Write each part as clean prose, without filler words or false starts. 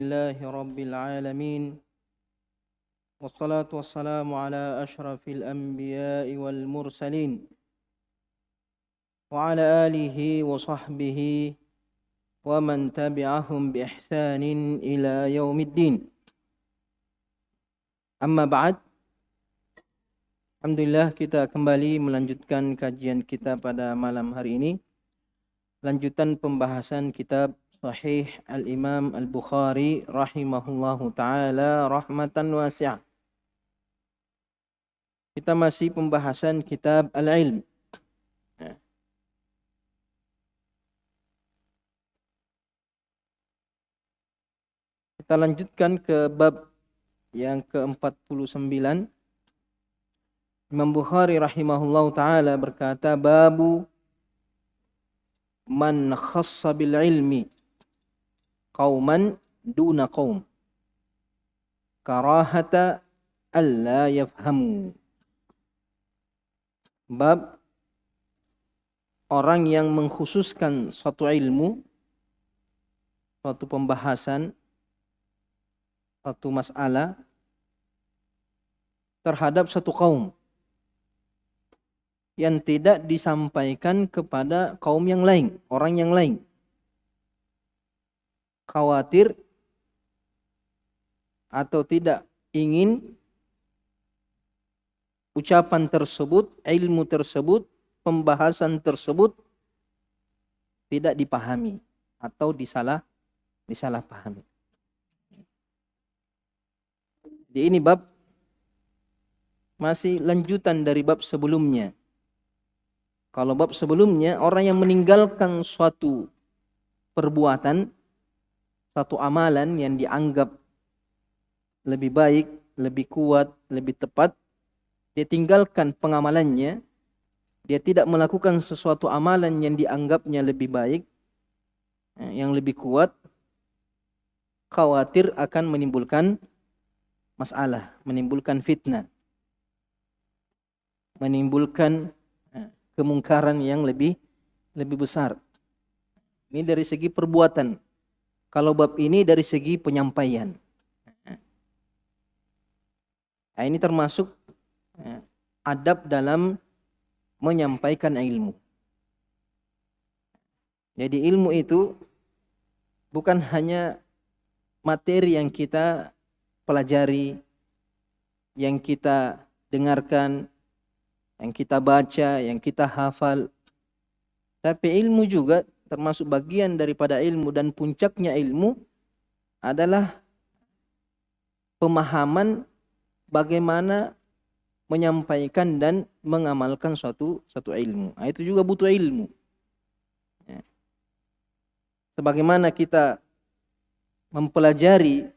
لله رب العالمين والصلاة والسلام على أشرف الأنبياء والمرسلين وعلى آله وصحبه ومن تبعهم بإحسان إلى يوم الدين. Amma ba'd. Alhamdulillah, kita kembali melanjutkan kajian kita pada malam hari ini. Lanjutan pembahasan kitab Sahih Al-Imam Al-Bukhari rahimahullahu ta'ala rahmatan wasi'ah. Kita masih pembahasan kitab Al-Ilm. Kita lanjutkan ke bab yang ke-49. Imam Bukhari rahimahullahu ta'ala berkata, babu man khassa bil ilmi qauman duna qaum karahata alla yafhamu. Bab orang yang mengkhususkan suatu ilmu, suatu pembahasan, suatu masalah terhadap satu kaum yang tidak disampaikan kepada kaum yang lain, orang yang lain. Khawatir atau tidak ingin ucapan tersebut, ilmu tersebut, pembahasan tersebut tidak dipahami atau disalahpahami. Jadi ini bab masih lanjutan dari bab sebelumnya. Kalau bab sebelumnya, orang yang meninggalkan suatu perbuatan, suatu amalan yang dianggap lebih baik, lebih kuat, lebih tepat, dia tinggalkan pengamalannya, dia tidak melakukan sesuatu amalan yang dianggapnya lebih baik, yang lebih kuat, khawatir akan menimbulkan masalah, menimbulkan fitnah, menimbulkan kemungkaran yang lebih besar. Ini dari segi perbuatan. Kalau bab ini dari segi penyampaian. Nah, ini termasuk adab dalam menyampaikan ilmu. Jadi ilmu itu bukan hanya materi yang kita pelajari, yang kita dengarkan, yang kita baca, yang kita hafal. Tapi ilmu juga termasuk bagian daripada ilmu, dan puncaknya ilmu adalah pemahaman bagaimana menyampaikan dan mengamalkan suatu ilmu. Nah, itu juga butuh ilmu. Ya. Sebagaimana kita mempelajari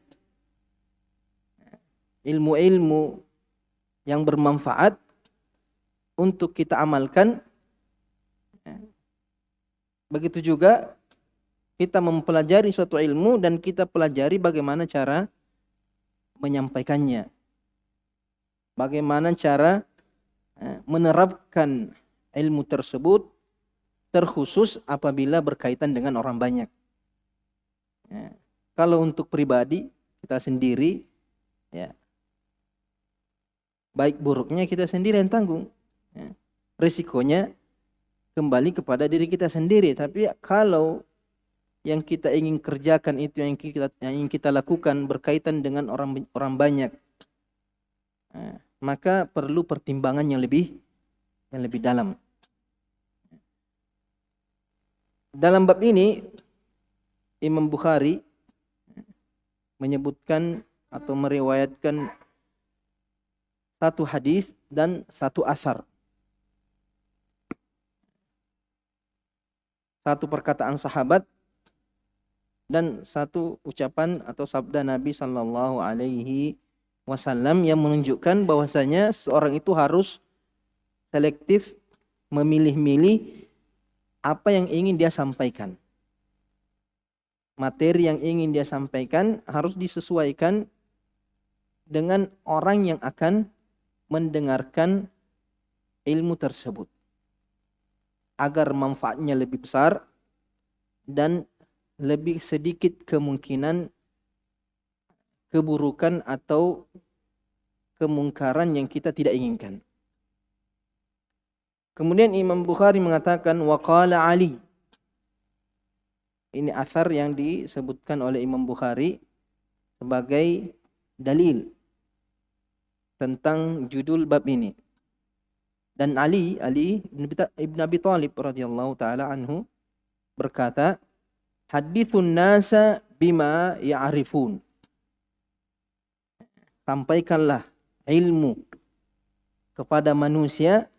ilmu-ilmu yang bermanfaat untuk kita amalkan, begitu juga kita mempelajari suatu ilmu dan kita pelajari bagaimana cara menyampaikannya, bagaimana cara menerapkan ilmu tersebut, terkhusus apabila berkaitan dengan orang banyak. Kalau untuk pribadi kita sendiri, ya, baik buruknya kita sendiri yang tanggung. Risikonya kembali kepada diri kita sendiri. Tapi kalau yang kita ingin kerjakan itu, yang ingin kita lakukan berkaitan dengan orang banyak, maka perlu pertimbangan yang lebih dalam. Dalam bab ini Imam Bukhari menyebutkan atau meriwayatkan satu hadis dan satu asar. Satu perkataan sahabat dan satu ucapan atau sabda Nabi sallallahu alaihi wasallam yang menunjukkan bahwasanya seorang itu harus selektif, memilih-milih apa yang ingin dia sampaikan. Materi yang ingin dia sampaikan harus disesuaikan dengan orang yang akan mendengarkan ilmu tersebut, agar manfaatnya lebih besar dan lebih sedikit kemungkinan keburukan atau kemungkaran yang kita tidak inginkan. Kemudian Imam Bukhari mengatakan waqala Ali. Ini asar yang disebutkan oleh Imam Bukhari sebagai dalil tentang judul bab ini. Dan Ali ibn Abi Thalib radhiyallahu taala anhu berkata, hadithun nasa bima ya'rifun. Sampaikanlah ilmu kepada manusia,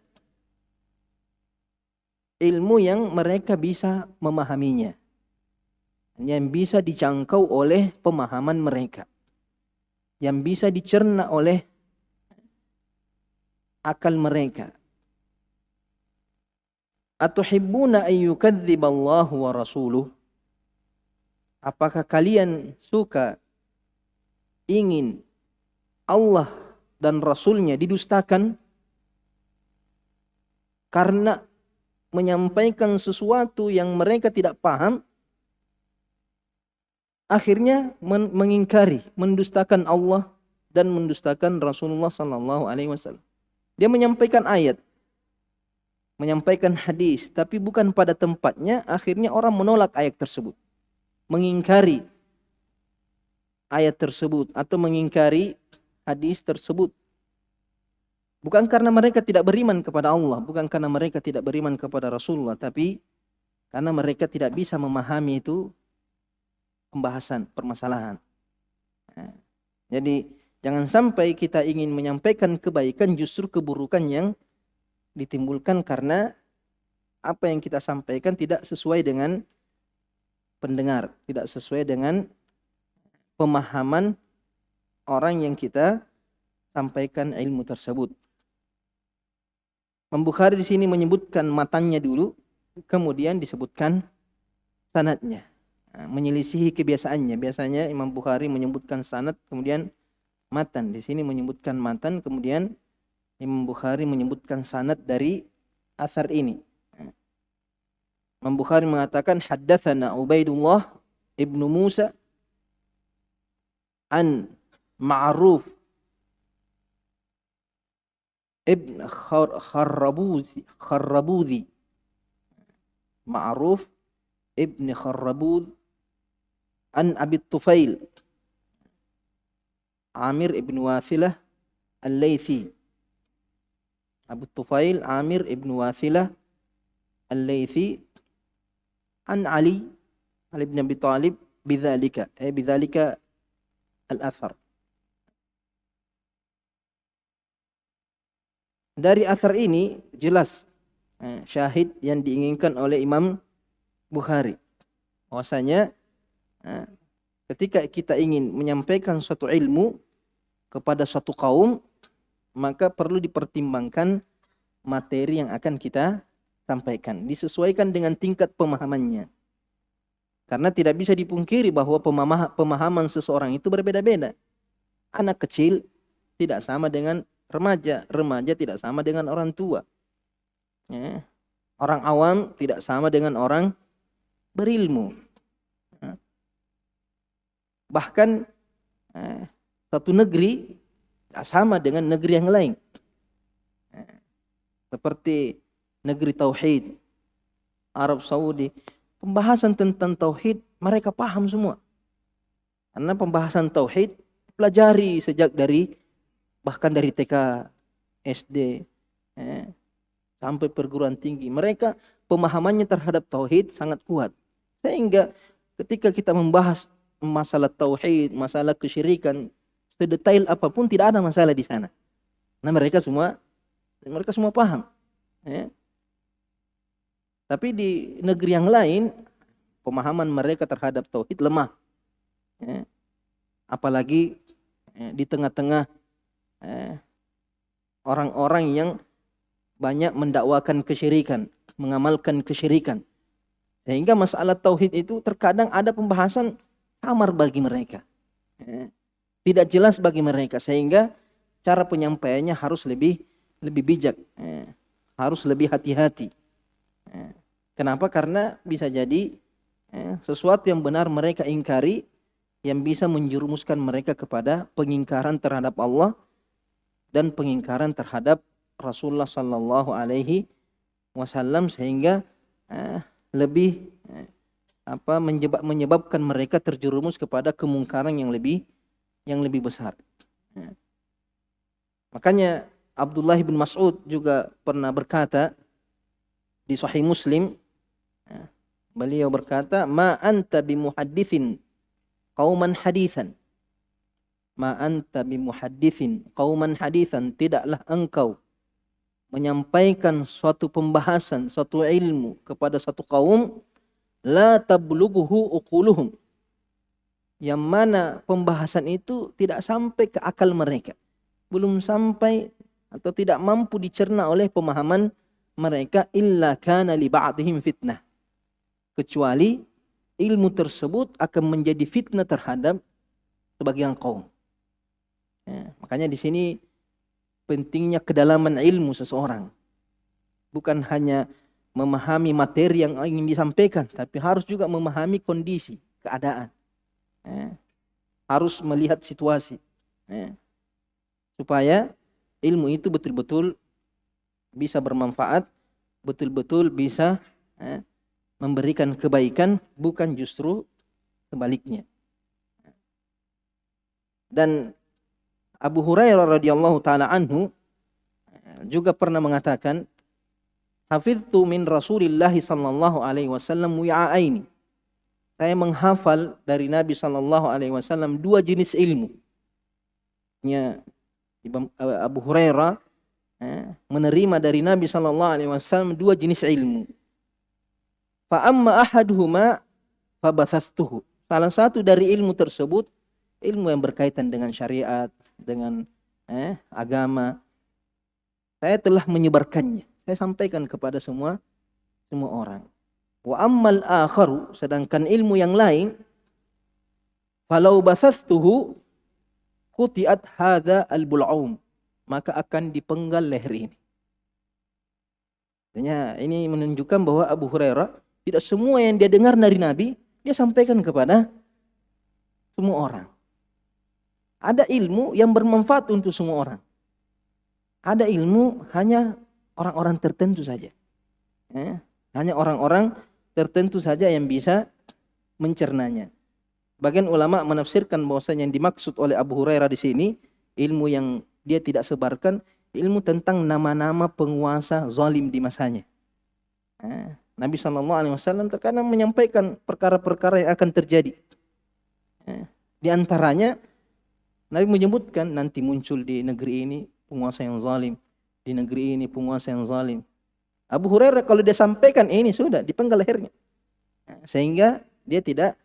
ilmu yang mereka bisa memahaminya, yang bisa dijangkau oleh pemahaman mereka, yang bisa dicerna oleh akal mereka. Atuhibbuna an yukadziballahu wa rasuluh? Apakah kalian suka, ingin Allah dan Rasulnya didustakan karena menyampaikan sesuatu yang mereka tidak paham, akhirnya mengingkari, mendustakan Allah dan mendustakan Rasulullah sallallahu alaihi wasallam. Dia menyampaikan ayat, menyampaikan hadis, tapi bukan pada tempatnya, akhirnya orang menolak ayat tersebut, mengingkari ayat tersebut atau mengingkari hadis tersebut. Bukan karena mereka tidak beriman kepada Allah, bukan karena mereka tidak beriman kepada Rasulullah, tapi karena mereka tidak bisa memahami itu pembahasan, permasalahan. Nah, jadi jangan sampai kita ingin menyampaikan kebaikan, justru keburukan yang ditimbulkan karena apa yang kita sampaikan tidak sesuai dengan pendengar, tidak sesuai dengan pemahaman orang yang kita sampaikan ilmu tersebut. Imam Bukhari di sini menyebutkan matannya dulu, kemudian disebutkan sanadnya. Menyelisihi kebiasaannya. Biasanya Imam Bukhari menyebutkan sanad, kemudian matan. Di sini menyebutkan matan, kemudian Imam Bukhari menyebutkan sanad dari asar ini. Imam Bukhari mengatakan haddatsana Ubaidullah ibnu Musa an Ma'ruf ibn Kharrabuzi. Ma'ruf ibn Kharrabuz an Abi Tufail Amir ibn Wasilah al-Laythi. Abu Tufail Amir ibn Wasilah al-Laythi an Ali ibn Abi Talib bidzalika al-athar. Dari athar ini jelas syahid yang diinginkan oleh Imam Bukhari. Bahwasanya ketika kita ingin menyampaikan suatu ilmu kepada suatu kaum, maka perlu dipertimbangkan materi yang akan kita sampaikan, disesuaikan dengan tingkat pemahamannya. Karena tidak bisa dipungkiri bahwa pemahaman seseorang itu berbeda-beda. Anak kecil tidak sama dengan remaja, remaja tidak sama dengan orang tua. Orang awam tidak sama dengan orang berilmu. Bahkan satu negeri tidak sama dengan negeri yang lain. Seperti negeri Tauhid, Arab Saudi, pembahasan tentang Tauhid mereka paham semua. Karena pembahasan Tauhid pelajari sejak bahkan dari TK, SD, sampai perguruan tinggi. Mereka pemahamannya terhadap Tauhid sangat kuat. Sehingga ketika kita membahas masalah Tauhid, masalah kesyirikan, sedetail apapun tidak ada masalah di sana. Nah mereka semua paham. Tapi di negeri yang lain pemahaman mereka terhadap tauhid lemah. Apalagi di tengah-tengah orang-orang yang banyak mendakwakan kesyirikan, mengamalkan kesyirikan. Sehingga masalah tauhid itu terkadang ada pembahasan samar bagi mereka. Tidak jelas bagi mereka, sehingga cara penyampaiannya harus lebih bijak, harus lebih hati-hati. Kenapa? Karena bisa jadi sesuatu yang benar mereka ingkari, yang bisa menjerumuskan mereka kepada pengingkaran terhadap Allah dan pengingkaran terhadap Rasulullah sallallahu alaihi wasallam, sehingga lebih menyebabkan mereka terjerumus kepada kemungkaran yang lebih besar. Makanya Abdullah bin Mas'ud juga pernah berkata di Sahih Muslim, beliau berkata, "Ma anta bimuhadditsin qauman haditsan." Ma anta bimuhadditsin qauman haditsan, tidaklah engkau menyampaikan suatu pembahasan, suatu ilmu kepada satu kaum, la tablughu uquluhum, yang mana pembahasan itu tidak sampai ke akal mereka, belum sampai atau tidak mampu dicerna oleh pemahaman mereka, illa kana li ba'dihim fitnah, kecuali ilmu tersebut akan menjadi fitnah terhadap sebagian kaum. Makanya di sini pentingnya kedalaman ilmu seseorang, bukan hanya memahami materi yang ingin disampaikan, tapi harus juga memahami kondisi, keadaan. Harus melihat situasi, supaya ilmu itu betul-betul bisa bermanfaat, betul-betul bisa memberikan kebaikan, bukan justru sebaliknya. Dan Abu Hurairah radhiyallahu taala anhu juga pernah mengatakan, hafiztu min Rasulillah sallallahu alaihi wasallam wi'aini, saya menghafal dari Nabi sallallahu alaihi wasallam 2 jenis ilmu. Abu Hurairah menerima dari Nabi sallallahu alaihi wasallam 2 jenis ilmu. Fa amma ahaduhuma fabathastuhu, salah satu dari ilmu tersebut ilmu yang berkaitan dengan syariat, dengan agama, saya telah menyebarkannya, saya sampaikan kepada semua orang. Wa ammal akharu, sedangkan ilmu yang lain, falau basastuhu qutiat hadza albul'um, maka akan dipenggal leher ini. Artinya ini menunjukkan bahwa Abu Hurairah tidak semua yang dia dengar dari Nabi dia sampaikan kepada semua orang. Ada ilmu yang bermanfaat untuk semua orang. Ada ilmu hanya orang-orang tertentu saja. Hanya orang-orang tertentu saja yang bisa mencernanya. Bagian ulama menafsirkan bahwasanya yang dimaksud oleh Abu Hurairah di sini, ilmu yang dia tidak sebarkan, ilmu tentang nama-nama penguasa zalim di masanya. Nabi SAW terkadang menyampaikan perkara-perkara yang akan terjadi. Di antaranya Nabi menyebutkan nanti muncul di negeri ini penguasa yang zalim, di negeri ini penguasa yang zalim. Abu Hurairah kalau dia sampaikan ini sudah dipenggal lehernya, sehingga dia tidak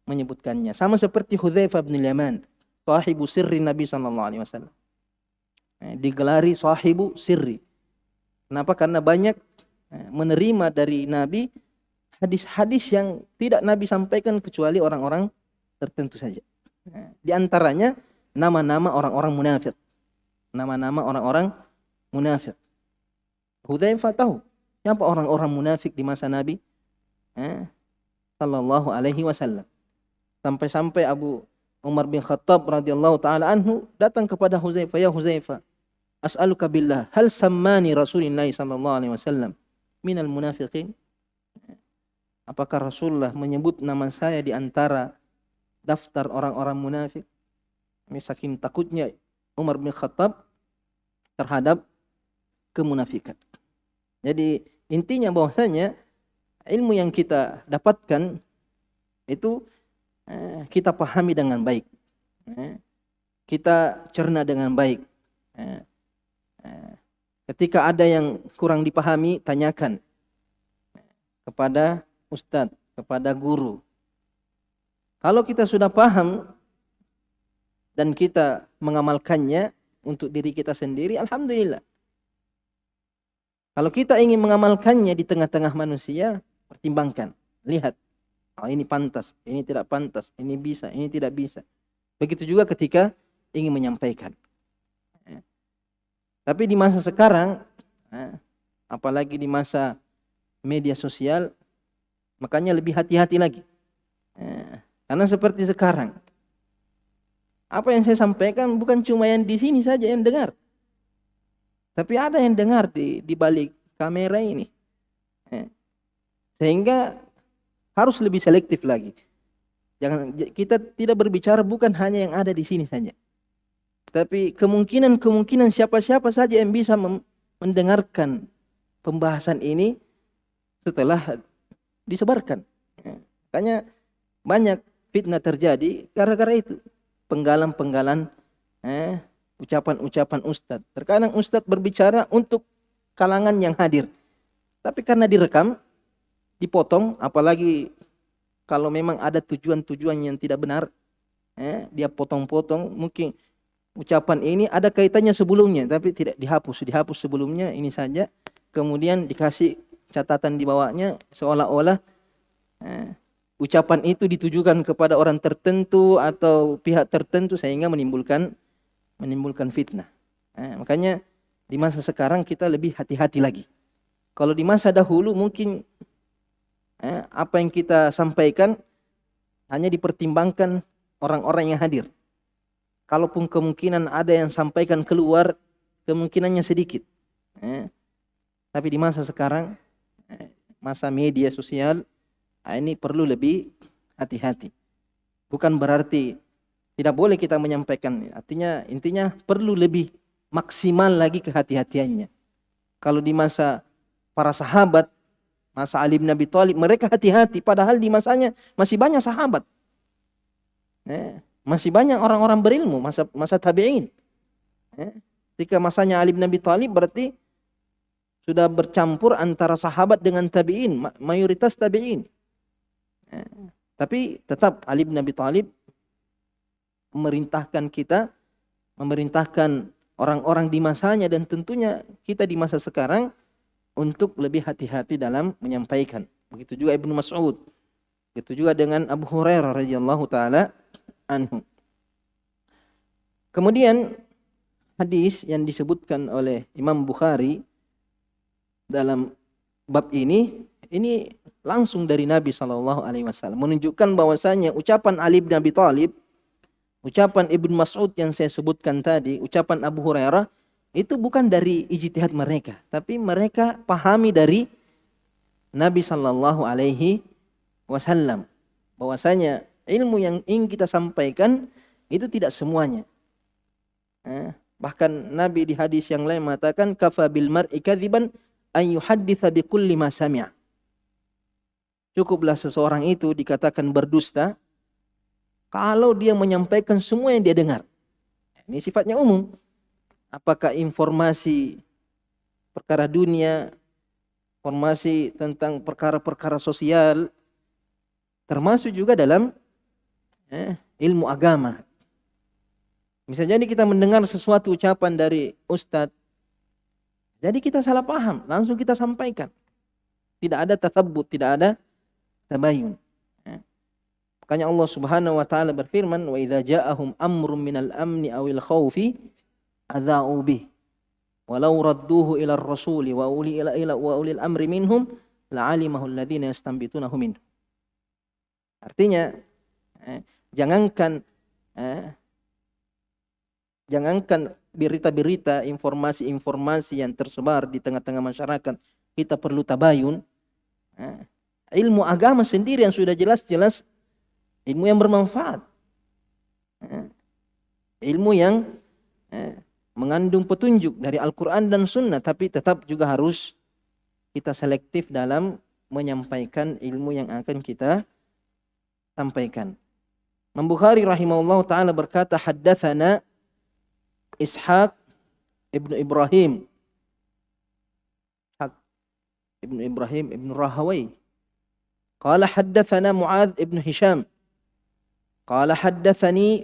menyebutkannya. Sama seperti Hudzaifah bin Yaman, sahibu sirri Nabi SAW. Digelari sahibu sirri. Kenapa? Karena banyak menerima dari Nabi hadis-hadis yang tidak Nabi sampaikan kecuali orang-orang tertentu saja. Di antaranya nama-nama orang-orang munafik. Nama-nama orang-orang munafik. Hudzaifah tahu siapa orang-orang munafik di masa Nabi sallallahu alaihi wasallam. Sampai-sampai Abu Umar bin Khattab radhiyallahu taala anhu datang kepada Hudzaifah, "Ya Hudzaifah, as'aluka billah, hal sammani Rasulullah sallallahu alaihi wasallam minal munafiqin?" Apakah Rasulullah menyebut nama saya di antara daftar orang-orang munafik? Saking takutnya Umar bin Khattab terhadap kemunafikan. Jadi intinya bahwasanya ilmu yang kita dapatkan itu kita pahami dengan baik, kita cerna dengan baik. Ketika ada yang kurang dipahami, tanyakan kepada ustadz, kepada guru. Kalau kita sudah paham dan kita mengamalkannya untuk diri kita sendiri, alhamdulillah. Kalau kita ingin mengamalkannya di tengah-tengah manusia, pertimbangkan, lihat, oh ini pantas, ini tidak pantas, ini bisa, ini tidak bisa. Begitu juga ketika ingin menyampaikan. Tapi di masa sekarang, apalagi di masa media sosial, makanya lebih hati-hati lagi. Karena seperti sekarang, Apa yang saya sampaikan bukan cuma yang di sini saja yang dengar, tapi ada yang dengar di balik kamera ini. Sehingga harus lebih selektif lagi. Jangan, kita tidak berbicara bukan hanya yang ada di sini saja, tapi kemungkinan siapa-siapa saja yang bisa mendengarkan pembahasan ini setelah disebarkan. Makanya banyak fitnah terjadi gara-gara itu. Penggalan-penggalan ucapan-ucapan ustadz. Terkadang ustadz berbicara untuk kalangan yang hadir, tapi karena direkam, dipotong, apalagi kalau memang ada tujuan-tujuan yang tidak benar, dia potong-potong. Mungkin ucapan ini ada kaitannya sebelumnya, tapi tidak dihapus sebelumnya ini saja. Kemudian dikasih catatan di bawahnya seolah-olah ucapan itu ditujukan kepada orang tertentu atau pihak tertentu, sehingga menimbulkan fitnah. Makanya di masa sekarang kita lebih hati-hati lagi. Kalau di masa dahulu mungkin apa yang kita sampaikan hanya dipertimbangkan orang-orang yang hadir. Kalaupun kemungkinan ada yang sampaikan keluar, kemungkinannya sedikit. Tapi di masa sekarang, masa media sosial, ini perlu lebih hati-hati. Bukan berarti tidak boleh kita menyampaikan. Intinya perlu lebih maksimal lagi kehati-hatiannya. Kalau di masa para sahabat, masa Ali bin Abi Thalib, mereka hati-hati. Padahal di masanya masih banyak sahabat. Masih banyak orang-orang berilmu, masa tabi'in. Ketika masanya Ali bin Abi Thalib berarti sudah bercampur antara sahabat dengan tabi'in, mayoritas tabi'in. Tapi tetap Ali bin Abi Thalib memerintahkan orang-orang di masanya, dan tentunya kita di masa sekarang untuk lebih hati-hati dalam menyampaikan. Begitu juga Ibnu Mas'ud. Begitu juga dengan Abu Hurairah radhiyallahu taala anhu. Kemudian hadis yang disebutkan oleh Imam Bukhari dalam bab ini langsung dari Nabi SAW, menunjukkan bahwasanya ucapan Ali bin Abi Thalib, ucapan Ibnu Mas'ud yang saya sebutkan tadi, ucapan Abu Hurairah, itu bukan dari ijtihad mereka, tapi mereka pahami dari Nabi SAW, bahwasanya ilmu yang ingin kita sampaikan itu tidak semuanya. Bahkan Nabi di hadis yang lain mengatakan, kafa bil mar'i kadziban an yuhadditsa bi kulli ma sami'a. Cukuplah seseorang itu dikatakan berdusta kalau dia menyampaikan semua yang dia dengar. Ini sifatnya umum. Apakah informasi perkara dunia, informasi tentang perkara-perkara sosial, termasuk juga dalam ilmu agama. Bisa jadi kita mendengar sesuatu ucapan dari ustadz, jadi kita salah paham, langsung kita sampaikan. Tidak ada tatsabbut, tidak ada tabayun. Makanya Allah Subhanahu wa taala berfirman, wa idza ja'ahum amrun minal amni awil khaufi adza'u bih walau radduhu ila ar-rasuli wa ulil amri minhum la'alimahu alladhina yastanbitunahu minhum. Artinya jangankan berita-berita, informasi-informasi yang tersebar di tengah-tengah masyarakat, kita perlu tabayun. Ilmu agama sendiri yang sudah jelas-jelas ilmu yang bermanfaat, ilmu yang mengandung petunjuk dari Al-Quran dan Sunnah, tapi tetap juga harus kita selektif dalam menyampaikan ilmu yang akan kita sampaikan. Imam Bukhari rahimahullah ta'ala berkata, haddatsana Ishaq ibnu Ibrahim, ibnu Ibrahim ibnu Rahawai, qala haddatsana Mu'adz ibnu Hisham, qala haddatsani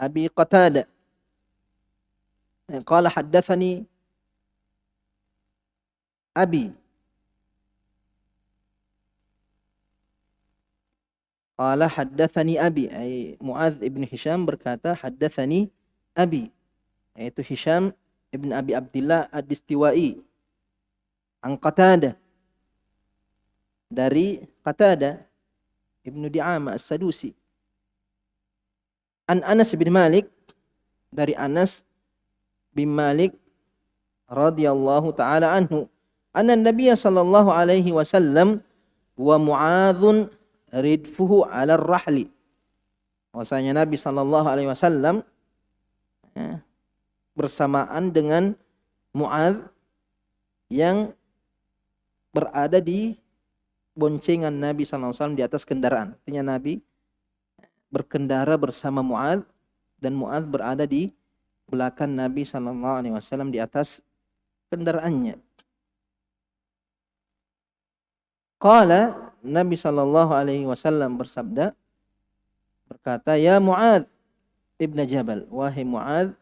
Abi Qatada, qala haddatsani Abi, qala haddatsani Abi, ay Mu'adz ibnu Hisham berkata haddatsani Abi, yaitu Hisham ibn Abi Abdillah ad-Distiwai, an Qatada, dari Qatada ibnu Di'amah as-Sadusi, An Anas bin Malik, dari Anas bin Malik radhiyallahu taala anhu, anna Nabiy sallallahu alaihi wasallam wa Mu'adz ridfuhu 'ala ar-rahli. Bahwasanya Nabi sallallahu alaihi wasallam bersamaan dengan Mu'adz yang berada di boncengan Nabi sallallahu alaihi wasallam di atas kendaraan. Artinya Nabi berkendara bersama Mu'adz dan Mu'adz berada di belakang Nabi sallallahu alaihi wasallam di atas kendaraannya. Qala, Nabi sallallahu alaihi wasallam bersabda, berkata, ya Mu'adz ibn Jabal, wahai Mu'adz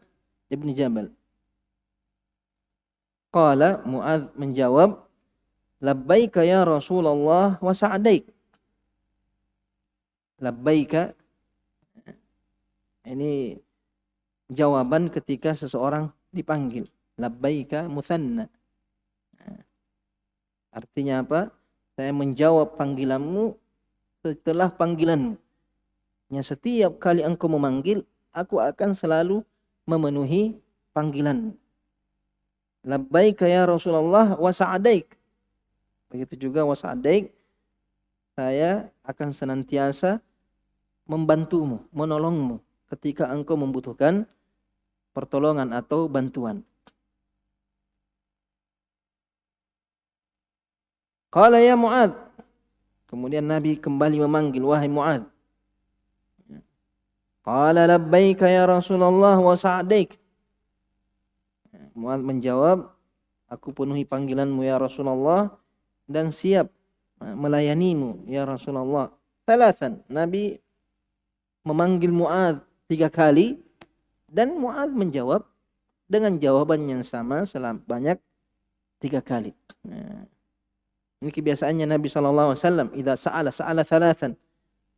ibn Jabal. Qala, Mu'adz menjawab, labbaika ya Rasulullah wa sa'daik. Labbaika, ini jawaban ketika seseorang dipanggil. Labbaika mutsanna. Artinya apa? Saya menjawab panggilanmu setelah panggilanmu. Yang setiap kali engkau memanggil, aku akan selalu memenuhi panggilanmu. Labbaika ya Rasulullah wa sa'daik. Begitu juga wa sa'daik, saya akan senantiasa membantumu, menolongmu ketika engkau membutuhkan pertolongan atau bantuan. Qala ya Mu'adz. Kemudian Nabi kembali memanggil, wahai Mu'adz. Qala labbaika ya Rasulullah wa sa'daik. Mu'adz menjawab, aku penuhi panggilanmu ya Rasulullah dan siap melayanimu ya Rasulullah. Thalathan, Nabi memanggil Mu'adz 3 kali dan Mu'adz menjawab dengan jawaban yang sama banyak 3 kali. Ini kebiasaannya Nabi sallallahu alaihi wasallam, idza sa'ala thalathan,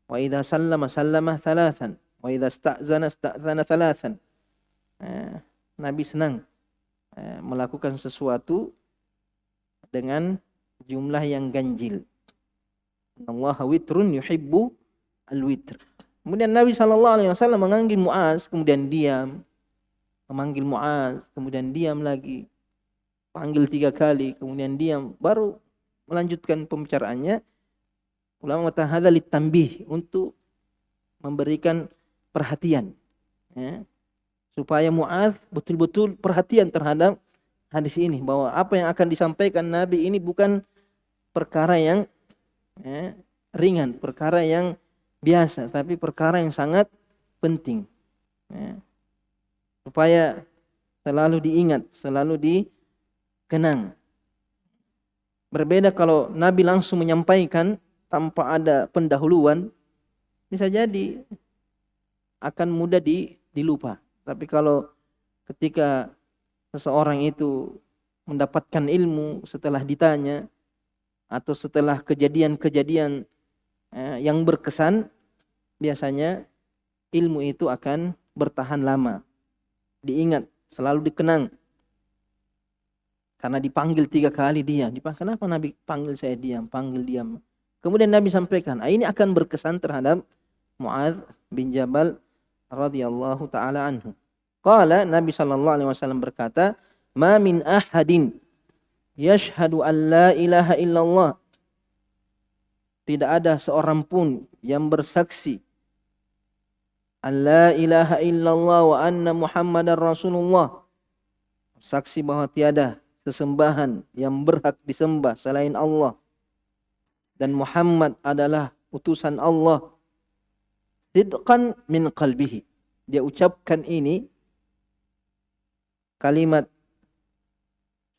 wa idza sallama thalathan, wa idza ista'zana thalathan. Nabi senang melakukan sesuatu dengan jumlah yang ganjil. Allah witrun yuhibbu al-witr. Kemudian Nabi sallallahu alaihi wasallam memanggil Mu'adz, kemudian diam. Memanggil Mu'adz, kemudian diam lagi. Panggil 3 kali, kemudian diam, baru melanjutkan pembicaraannya. Ulama mengatakan hadza litanbih, untuk memberikan perhatian, ya, supaya Mu'adz betul-betul perhatian terhadap hadis ini, bahwa apa yang akan disampaikan Nabi ini bukan perkara yang ringan, perkara yang biasa, tapi perkara yang sangat penting, ya, supaya selalu diingat, selalu dikenang. Berbeda kalau Nabi langsung menyampaikan tanpa ada pendahuluan, bisa jadi akan mudah dilupa. Tapi kalau ketika seseorang itu mendapatkan ilmu setelah ditanya atau setelah kejadian-kejadian yang berkesan, biasanya ilmu itu akan bertahan lama, diingat, selalu dikenang. Karena dipanggil 3 kali diam. Kenapa Nabi panggil saya diam, panggil diam? Kemudian Nabi sampaikan, ini akan berkesan terhadap Mu'adz bin Jabal radhiyallahu taala anhu. Qala, Nabi sallallahu alaihi wasallam berkata, ma min ahadin yashhadu an la ilaha illallah. Tidak ada seorang pun yang bersaksi an la ilaha illallah wa anna Muhammadar Rasulullah. Saksi bahwa tiada sesembahan yang berhak disembah selain Allah dan Muhammad adalah utusan Allah. Sidqan min qalbihi. Dia ucapkan ini kalimat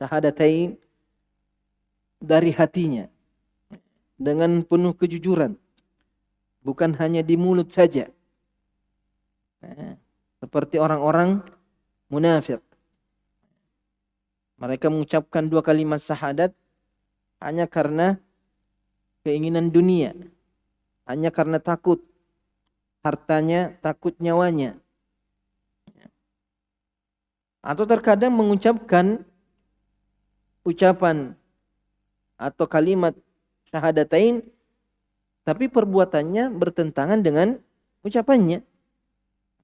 syahadatain dari hatinya dengan penuh kejujuran, bukan hanya di mulut saja, seperti orang-orang munafik. Mereka mengucapkan 2 kalimat syahadat hanya karena keinginan dunia, hanya karena takut hartanya, takut nyawanya. Atau terkadang mengucapkan ucapan atau kalimat syahadatain, tapi perbuatannya bertentangan dengan ucapannya.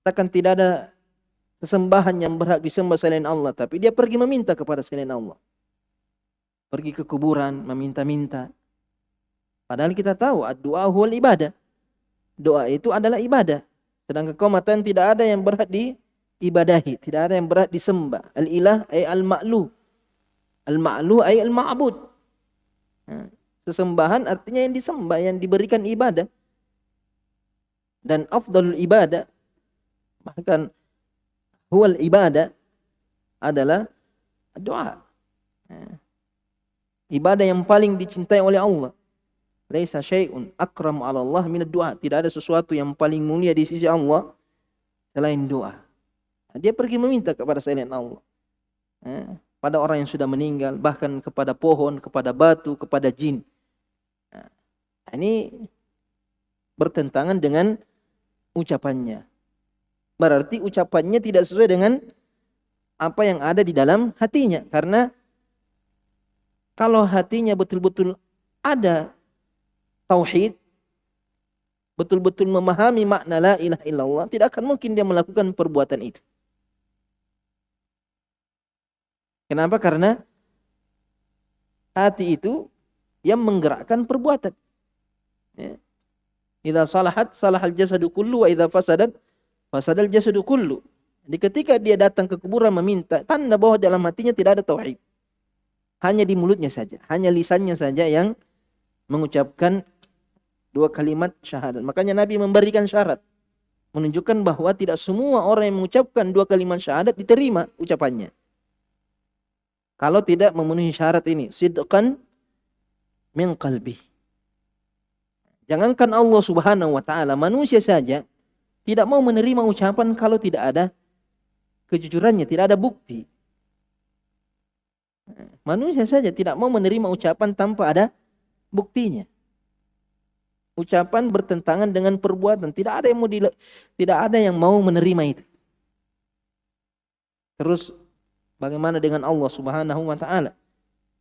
Katakan tidak ada sesembahan yang berhak disembah selain Allah, tapi dia pergi meminta kepada selain Allah. Pergi ke kuburan, meminta-minta. Padahal kita tahu doa huwal ibadah. Doa itu adalah ibadah. Sedangkan kaum matan tidak ada yang berhak diibadahi, tidak ada yang berhak disembah. Al-ilah ay al-ma'lu. Al-ma'lu ay al-ma'bud. Sesembahan artinya yang disembah, yang diberikan ibadah. Dan afdalul ibadah, bahkan huwal ibadah, adalah doa. Ibadah yang paling dicintai oleh Allah. Laisa syai'un akramu 'ala Allah min ad-du'a. Tidak ada sesuatu yang paling mulia di sisi Allah selain doa. Dia pergi meminta kepada selain Allah. Pada orang yang sudah meninggal, bahkan kepada pohon, kepada batu, kepada jin. Ini bertentangan dengan ucapannya. Berarti ucapannya tidak sesuai dengan apa yang ada di dalam hatinya. Karena kalau hatinya betul-betul ada tauhid, betul-betul memahami makna la ilaha illallah, tidak akan mungkin dia melakukan perbuatan itu. Kenapa? Karena hati itu yang menggerakkan perbuatan. Idza salahat salahal jasadu kullu wa idza fasadat fasadal jasadu kullu. Jadi ketika dia datang ke kuburan meminta, tanda bahwa dalam hatinya tidak ada tauhid. Hanya di mulutnya saja, hanya lisannya saja yang mengucapkan dua kalimat syahadat. Makanya Nabi memberikan syarat, menunjukkan bahwa tidak semua orang yang mengucapkan dua kalimat syahadat diterima ucapannya. Kalau tidak memenuhi syarat ini, sidqan min qalbi. Jangankan Allah Subhanahu wa taala, manusia saja tidak mau menerima ucapan kalau tidak ada kejujurannya, tidak ada bukti. Manusia saja tidak mau menerima ucapan tanpa ada buktinya. Ucapan bertentangan dengan perbuatan, tidak ada yang mau menerima itu. Terus bagaimana dengan Allah Subhanahu wa taala?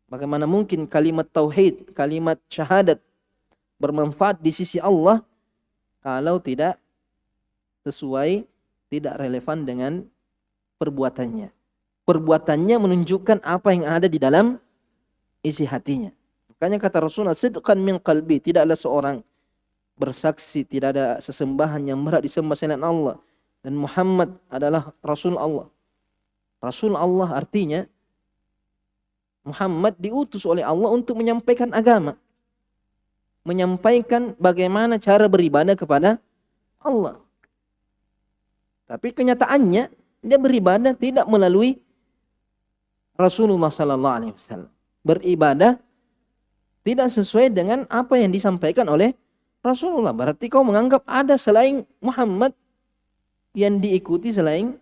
Bagaimana mungkin kalimat tauhid, kalimat syahadat bermanfaat di sisi Allah kalau tidak sesuai, tidak relevan dengan perbuatannya. Perbuatannya menunjukkan apa yang ada di dalam isi hatinya. Makanya kata Rasulullah, sidqan min qalbi, tidaklah seorang bersaksi tidak ada sesembahan yang berhak disembah selain Allah dan Muhammad adalah Rasul Allah. Rasul Allah artinya Muhammad diutus oleh Allah untuk menyampaikan agama, menyampaikan bagaimana cara beribadah kepada Allah. Tapi kenyataannya dia beribadah tidak melalui Rasulullah sallallahu alaihi wasallam. Beribadah tidak sesuai dengan apa yang disampaikan oleh Rasulullah. Berarti kau menganggap ada selain Muhammad yang diikuti selain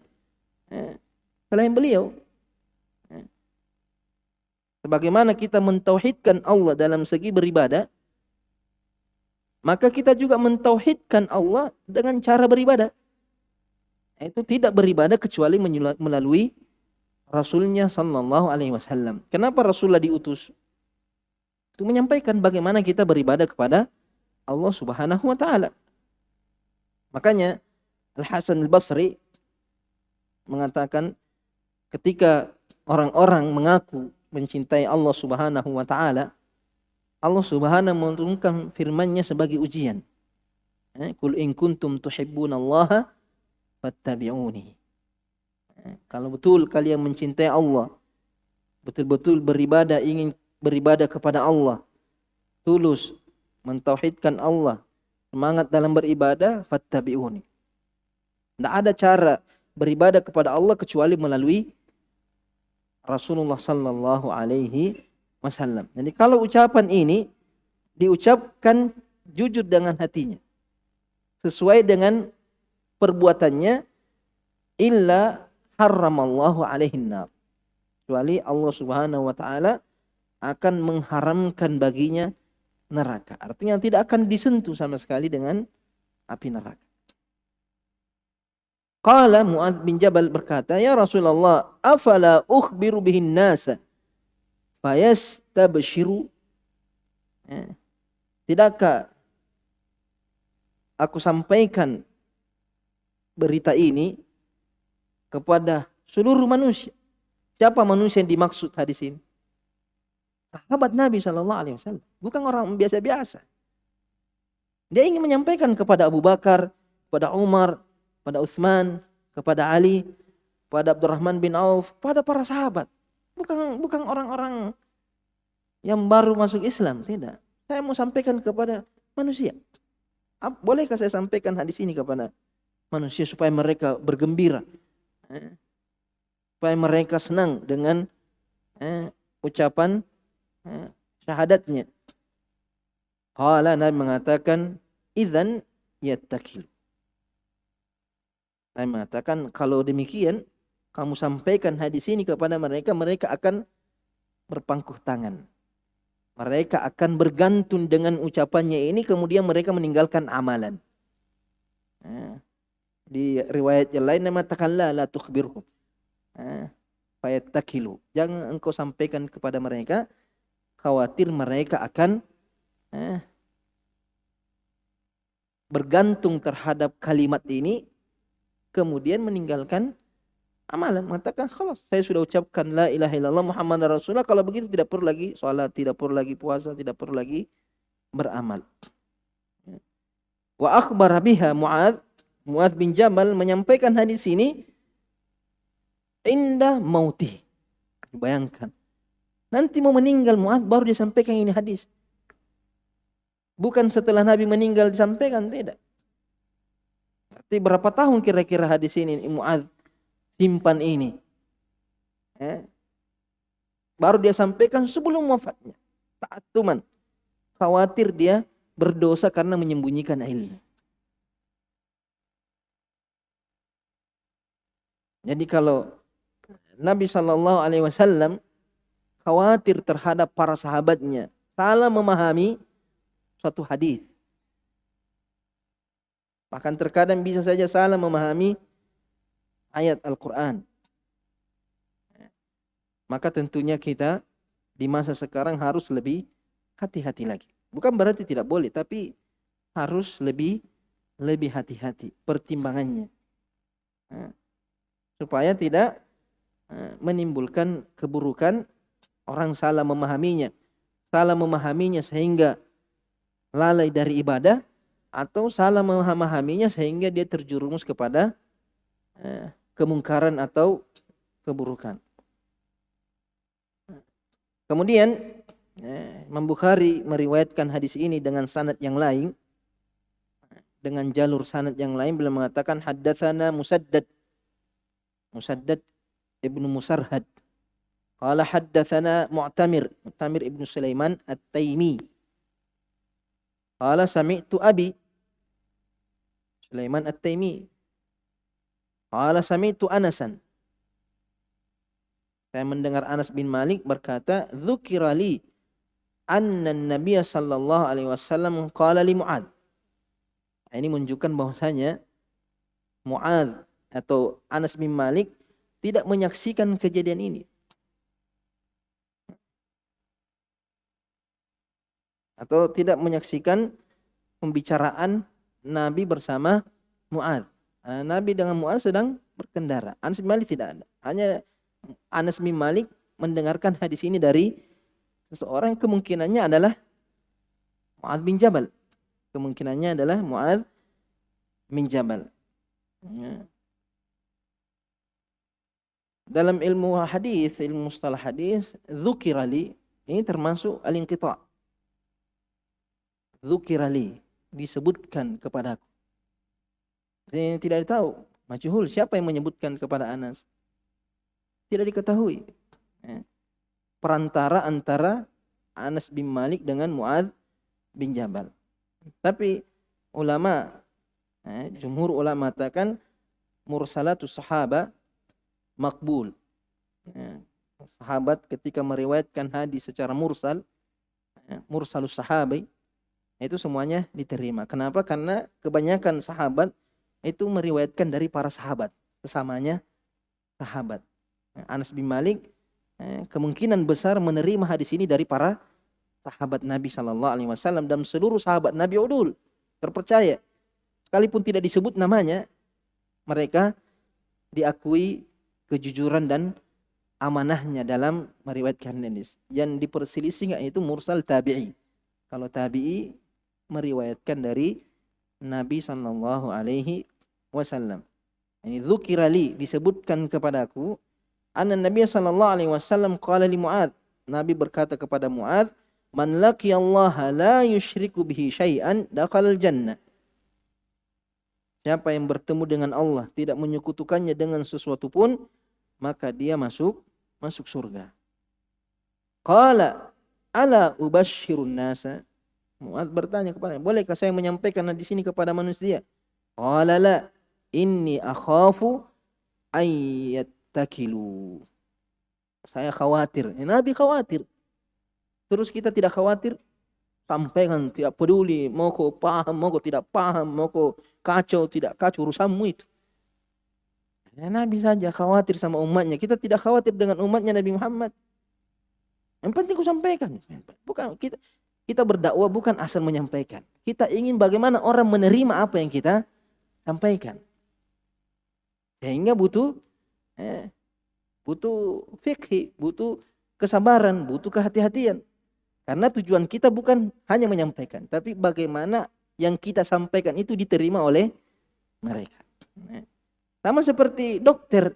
beliau. Sebagaimana kita mentauhidkan Allah dalam segi beribadah, maka kita juga mentauhidkan Allah dengan cara beribadah. Itu tidak beribadah kecuali melalui Rasulnya sallallahu alaihi wasallam. Kenapa Rasulullah diutus? Untuk menyampaikan bagaimana kita beribadah kepada Allah Subhanahu wa taala. Makanya Al-Hasan Al-Basri mengatakan ketika orang-orang mengaku mencintai Allah Subhanahu wa taala, Allah Subhanahu menurunkan firman-Nya sebagai ujian. Qul in kuntum tuhibbunallaha fattabi'uni. Kalau betul kalian mencintai Allah, betul-betul beribadah, ingin beribadah kepada Allah, tulus mentauhidkan Allah, semangat dalam beribadah, fattabi'uni. Tidak ada cara beribadah kepada Allah kecuali melalui Rasulullah sallallahu alaihi wasallam. Jadi kalau ucapan ini diucapkan jujur dengan hatinya, sesuai dengan perbuatannya, illa harramallahu alaihin nar. Kecuali Allah Subhanahu wa taala akan mengharamkan baginya neraka. Artinya tidak akan disentuh sama sekali dengan api neraka. Qala Mu'adz bin Jabal berkata, "Ya Rasulullah, afala ukhbiru bihin nasa fayastabshiru?" Tidakkah aku sampaikan berita ini kepada seluruh manusia. Siapa manusia yang dimaksud hadis ini? Sahabat Nabi SAW. Bukan orang biasa-biasa. Dia ingin menyampaikan kepada Abu Bakar, kepada Umar, kepada Utsman, kepada Ali, kepada Abdurrahman bin Auf, pada para sahabat. Bukan orang-orang yang baru masuk Islam, tidak. Saya mau sampaikan kepada manusia. Bolehkah saya sampaikan hadis ini kepada manusia supaya mereka bergembira, supaya mereka senang dengan ucapan syahadatnya. Qala, Nabi mengatakan, idzan yattakilu. Nabi mengatakan, kalau demikian kamu sampaikan hadis ini kepada mereka, mereka akan berpangkuh tangan. Mereka akan bergantung dengan ucapannya ini, kemudian mereka meninggalkan amalan. Di riwayat yang lain mengatakan la tukhbirhum fayattakilu. Jangan engkau sampaikan kepada mereka, khawatir mereka akan bergantung terhadap kalimat ini, kemudian meninggalkan amalan. Mengatakan, khalas, saya sudah ucapkan la ilaha illallah Muhammad Rasulullah, kalau begitu tidak perlu lagi sholat, tidak perlu lagi puasa, tidak perlu lagi beramal. Wa akhbara biha Mu'adz bin Jabal menyampaikan hadis ini inda mautih. Bayangkan, nanti mau meninggal Mu'adz baru disampaikan ini hadis. Bukan setelah Nabi meninggal disampaikan, tidak. Berarti berapa tahun kira-kira hadis ini Mu'adz simpan ini? Baru dia sampaikan sebelum wafatnya. Ta'attuman, khawatir dia berdosa karena menyembunyikan ilmu. Jadi kalau Nabi SAW khawatir terhadap para sahabatnya salah memahami suatu hadis, bahkan terkadang bisa saja salah memahami ayat Al-Quran, maka tentunya kita di masa sekarang harus lebih hati-hati lagi. Bukan berarti tidak boleh, tapi harus lebih hati-hati pertimbangannya, supaya tidak menimbulkan keburukan. Orang salah memahaminya sehingga lalai dari ibadah, atau salah memahaminya sehingga dia terjerumus kepada kemungkaran atau keburukan. Kemudian Imam Bukhari meriwayatkan hadis ini dengan sanad yang lain, dengan jalur sanad yang lain. Beliau mengatakan haddatsana Musaddad ibnu Musarhad qala haddatsana Mu'tamir ibnu Sulaiman At-Taimi qala sami'tu abi Sulaiman At-Taimi qala sami'tu Anasan, saya mendengar Anas bin Malik berkata, dzukira li anna an-nabiy sallallahu alaihi wasallam qala li Mu'adz. Ini menunjukkan bahwasanya Mu'adz atau Anas bin Malik tidak menyaksikan kejadian ini. Atau tidak menyaksikan pembicaraan Nabi bersama Mu'adz. Nabi dengan Mu'adz sedang berkendara. Anas bin Malik tidak ada. Hanya Anas bin Malik mendengarkan hadis ini dari seseorang, kemungkinannya adalah Mu'adz bin Jabal. Kemungkinannya adalah Mu'adz bin Jabal. Dalam ilmu hadis, ilmu mustalah hadis, dzukira li ini termasuk al-inqita'. Dzukira li, disebutkan kepadaku. Ini tidak tahu, majhul, siapa yang menyebutkan kepada Anas? Tidak diketahui. Perantara antara Anas bin Malik dengan Mu'adz bin Jabal. Tapi ulama, jumhur ulama mengatakan mursalatus sahaba makbul. Sahabat ketika meriwayatkan hadis secara mursal, mursalus sahabi, itu semuanya diterima. Kenapa? Karena kebanyakan sahabat itu meriwayatkan dari para sahabat, kesamanya sahabat. Anas bin Malik kemungkinan besar menerima hadis ini dari para sahabat Nabi SAW, dan seluruh sahabat Nabi udul, terpercaya. Sekalipun tidak disebut namanya, mereka diakui kejujuran dan amanahnya dalam meriwayatkan hadis. Yang diperselisihkan itu mursal tabi'i. Kalau tabi'i meriwayatkan dari Nabi sallallahu alaihi wasallam. Ini dzukira li, disebutkan kepadaku, anna Nabi sallallahu alaihi wasallam qala li Mu'adz. Nabi berkata kepada Mu'adz, man laqiyallaha la yusyriku bihi syai'an dakhalal jannah. Siapa yang bertemu dengan Allah tidak menyekutukannya dengan sesuatu pun, maka dia masuk surga. Qala ala ubashshirun nasa. Mu'adz bertanya kepada, bolehkah saya menyampaikan di sini kepada manusia? Qala la, inni akhafu ayyattakilu. Saya khawatir. Nabi khawatir. Terus kita tidak khawatir? Sampaikan, tidak peduli. Mau kau paham, mau kau tidak paham, mau kau kacau, tidak kacau, urusanmu itu. Nabi saja khawatir sama umatnya. Kita tidak khawatir dengan umatnya Nabi Muhammad. Yang penting ku sampaikan. Bukan kita berdakwah bukan asal menyampaikan. Kita ingin bagaimana orang menerima apa yang kita sampaikan. Sehingga butuh fikih, butuh kesabaran, butuh kehati-hatian. Karena tujuan kita bukan hanya menyampaikan, tapi bagaimana yang kita sampaikan itu diterima oleh mereka. Sama seperti dokter.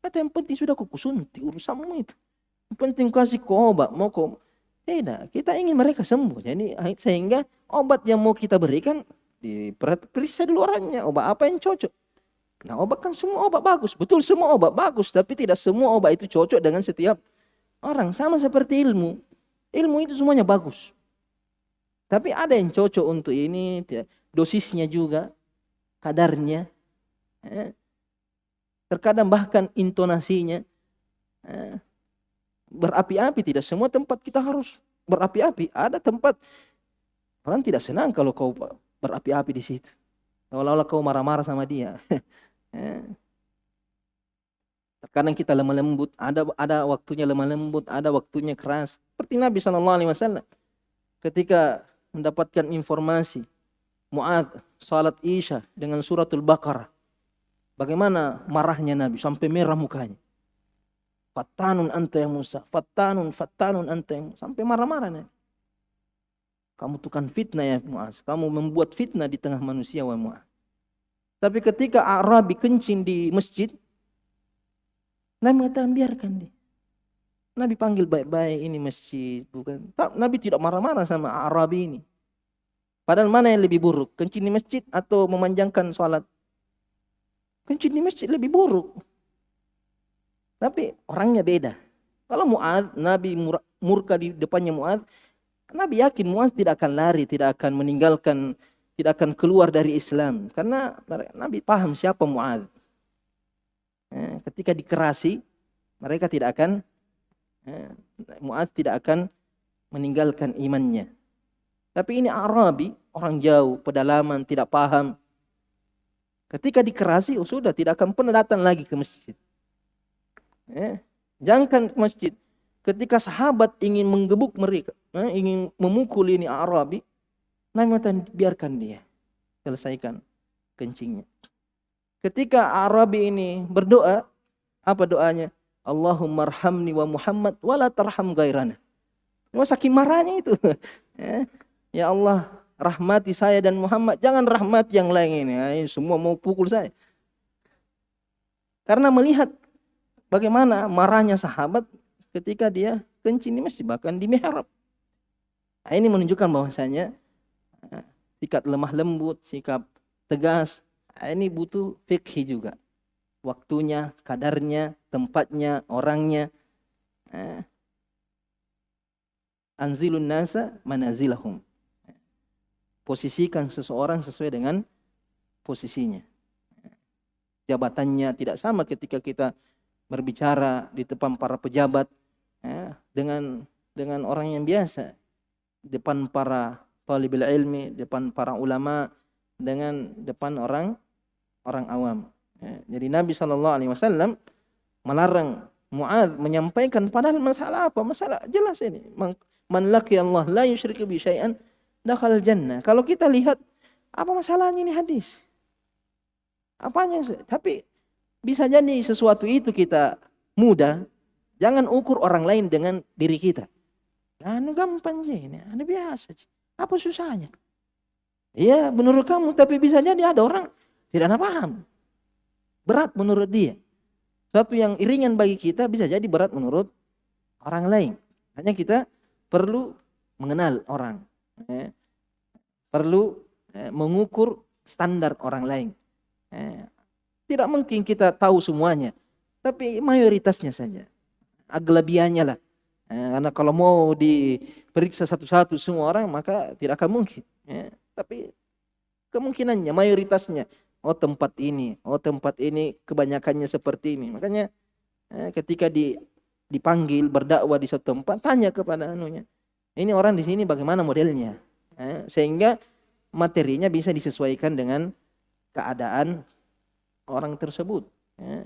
Kata yang penting sudah kuku suntik, urusanmu itu. Yang penting kasih obat, mau kau. Tidak, kita ingin mereka sembuh. Jadi sehingga obat yang mau kita berikan, diperiksa dulu orangnya. Obat apa yang cocok. Nah, obat kan semua obat bagus. Betul, semua obat bagus. Tapi tidak semua obat itu cocok dengan setiap orang. Sama seperti ilmu. Ilmu itu semuanya bagus. Tapi ada yang cocok untuk ini. Dosisnya juga. Kadarnya. Terkadang bahkan intonasinya. Berapi-api. Tidak semua tempat kita harus berapi-api. Ada tempat orang tidak senang kalau kau berapi-api di situ. Seolah-olah kau marah-marah sama dia. Terkadang kita lemah lembut, ada waktunya lemah lembut, ada waktunya keras. Seperti Nabi SAW ketika mendapatkan informasi Mu'adz salat Isya dengan suratul Baqarah. Bagaimana marahnya Nabi sampai merah mukanya. Fattanun anta ya Musa, fattanun anta ya Musa. Sampai marah-marah Nabi. Kamu tukang fitnah ya Mu'adz, kamu membuat fitnah di tengah manusia wa Mu'adz. Tapi ketika Arabi kencing di masjid, Nabi mengatakan biarkan dia. Nabi panggil baik-baik, ini masjid, bukan. Nabi tidak marah-marah sama Arabi ini. Padahal mana yang lebih buruk? Kencing di masjid atau memanjangkan sholat? Kencing di masjid lebih buruk. Tapi orangnya beda. Kalau Mu'adz, Nabi murka di depannya Mu'adz, Nabi yakin Mu'adz tidak akan lari, tidak akan meninggalkan, tidak akan keluar dari Islam. Karena Nabi paham siapa Mu'adz. Ketika dikerasi, mereka tidak akan, Mu'adz tidak akan meninggalkan imannya. Tapi ini Arabi, orang jauh, pedalaman, tidak paham. Ketika dikerasi, sudah tidak akan pernah datang lagi ke masjid. Jangankan ke masjid. Ketika sahabat ingin menggebuk mereka, ingin memukul ini Arabi, Nabi mengatakan biarkan dia selesaikan kencingnya. Ketika Arabi ini berdoa, apa doanya? Allahumma arhamni wa Muhammad wala tarham gairana. Saking marahnya itu. Ya Allah, rahmati saya dan Muhammad, jangan rahmati yang lain ini. Semua mau pukul saya. Karena melihat bagaimana marahnya sahabat ketika dia kencing di masjid, bahkan di mihrab. Ini menunjukkan bahwasanya sikap lemah lembut, sikap tegas, ini butuh fikih juga. Waktunya, kadarnya, tempatnya, orangnya. Anzilun nasa manazilahum. Posisikan seseorang sesuai dengan posisinya. Jabatannya tidak sama ketika kita berbicara di depan para pejabat dengan orang yang biasa, depan para talibul ilmi, depan para ulama, dengan depan orang awam. Jadi Nabi SAW melarang Mu'adz menyampaikan padahal masalah apa? Masalah jelas ini. Man laqiya Allah la yusyriku bi syai'an dakhalal jannah. Kalau kita lihat apa masalahnya ini hadis? Apanya? Tapi bisa jadi sesuatu itu kita mudah. Jangan ukur orang lain dengan diri kita. Anu gampang sih ini, anu biasa sih. Apa susahnya? Iya, menurut kamu, tapi bisa jadi ada orang tidak paham. Berat menurut dia. Suatu yang ringan bagi kita bisa jadi berat menurut orang lain. Hanya kita perlu mengenal orang. Perlu mengukur standar orang lain. Tidak mungkin kita tahu semuanya, tapi mayoritasnya saja. Aglabiannya lah. Karena kalau mau diperiksa satu-satu semua orang, maka tidak akan mungkin. Tapi kemungkinannya, mayoritasnya. Oh tempat ini kebanyakannya seperti ini. Makanya ketika dipanggil berdakwah di suatu tempat, tanya kepada anunya. Ini orang di sini bagaimana modelnya? Sehingga materinya bisa disesuaikan dengan keadaan orang tersebut.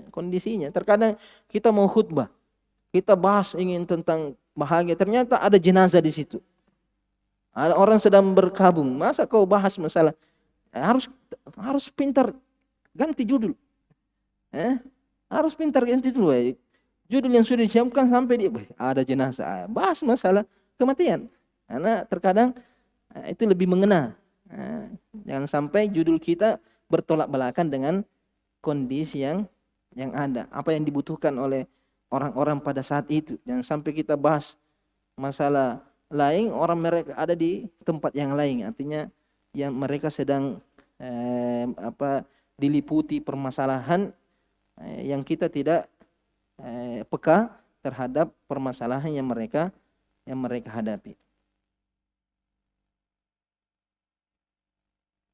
Kondisinya. Terkadang kita mau khutbah, kita bahas ingin tentang bahagia, ternyata ada jenazah di situ. Ada orang sedang berkabung, masa kau bahas masalah? Harus pintar ganti judul. Harus pintar ganti judul. Judul yang sudah disiapkan sampai ada jenazah, bahas masalah kematian. Karena terkadang itu lebih mengena. Jangan sampai judul kita bertolak belakang dengan kondisi yang ada, apa yang dibutuhkan oleh orang-orang pada saat itu. Jangan sampai kita bahas masalah lain, orang mereka ada di tempat yang lain. Artinya yang mereka sedang diliputi permasalahan yang kita tidak peka terhadap permasalahan yang mereka hadapi.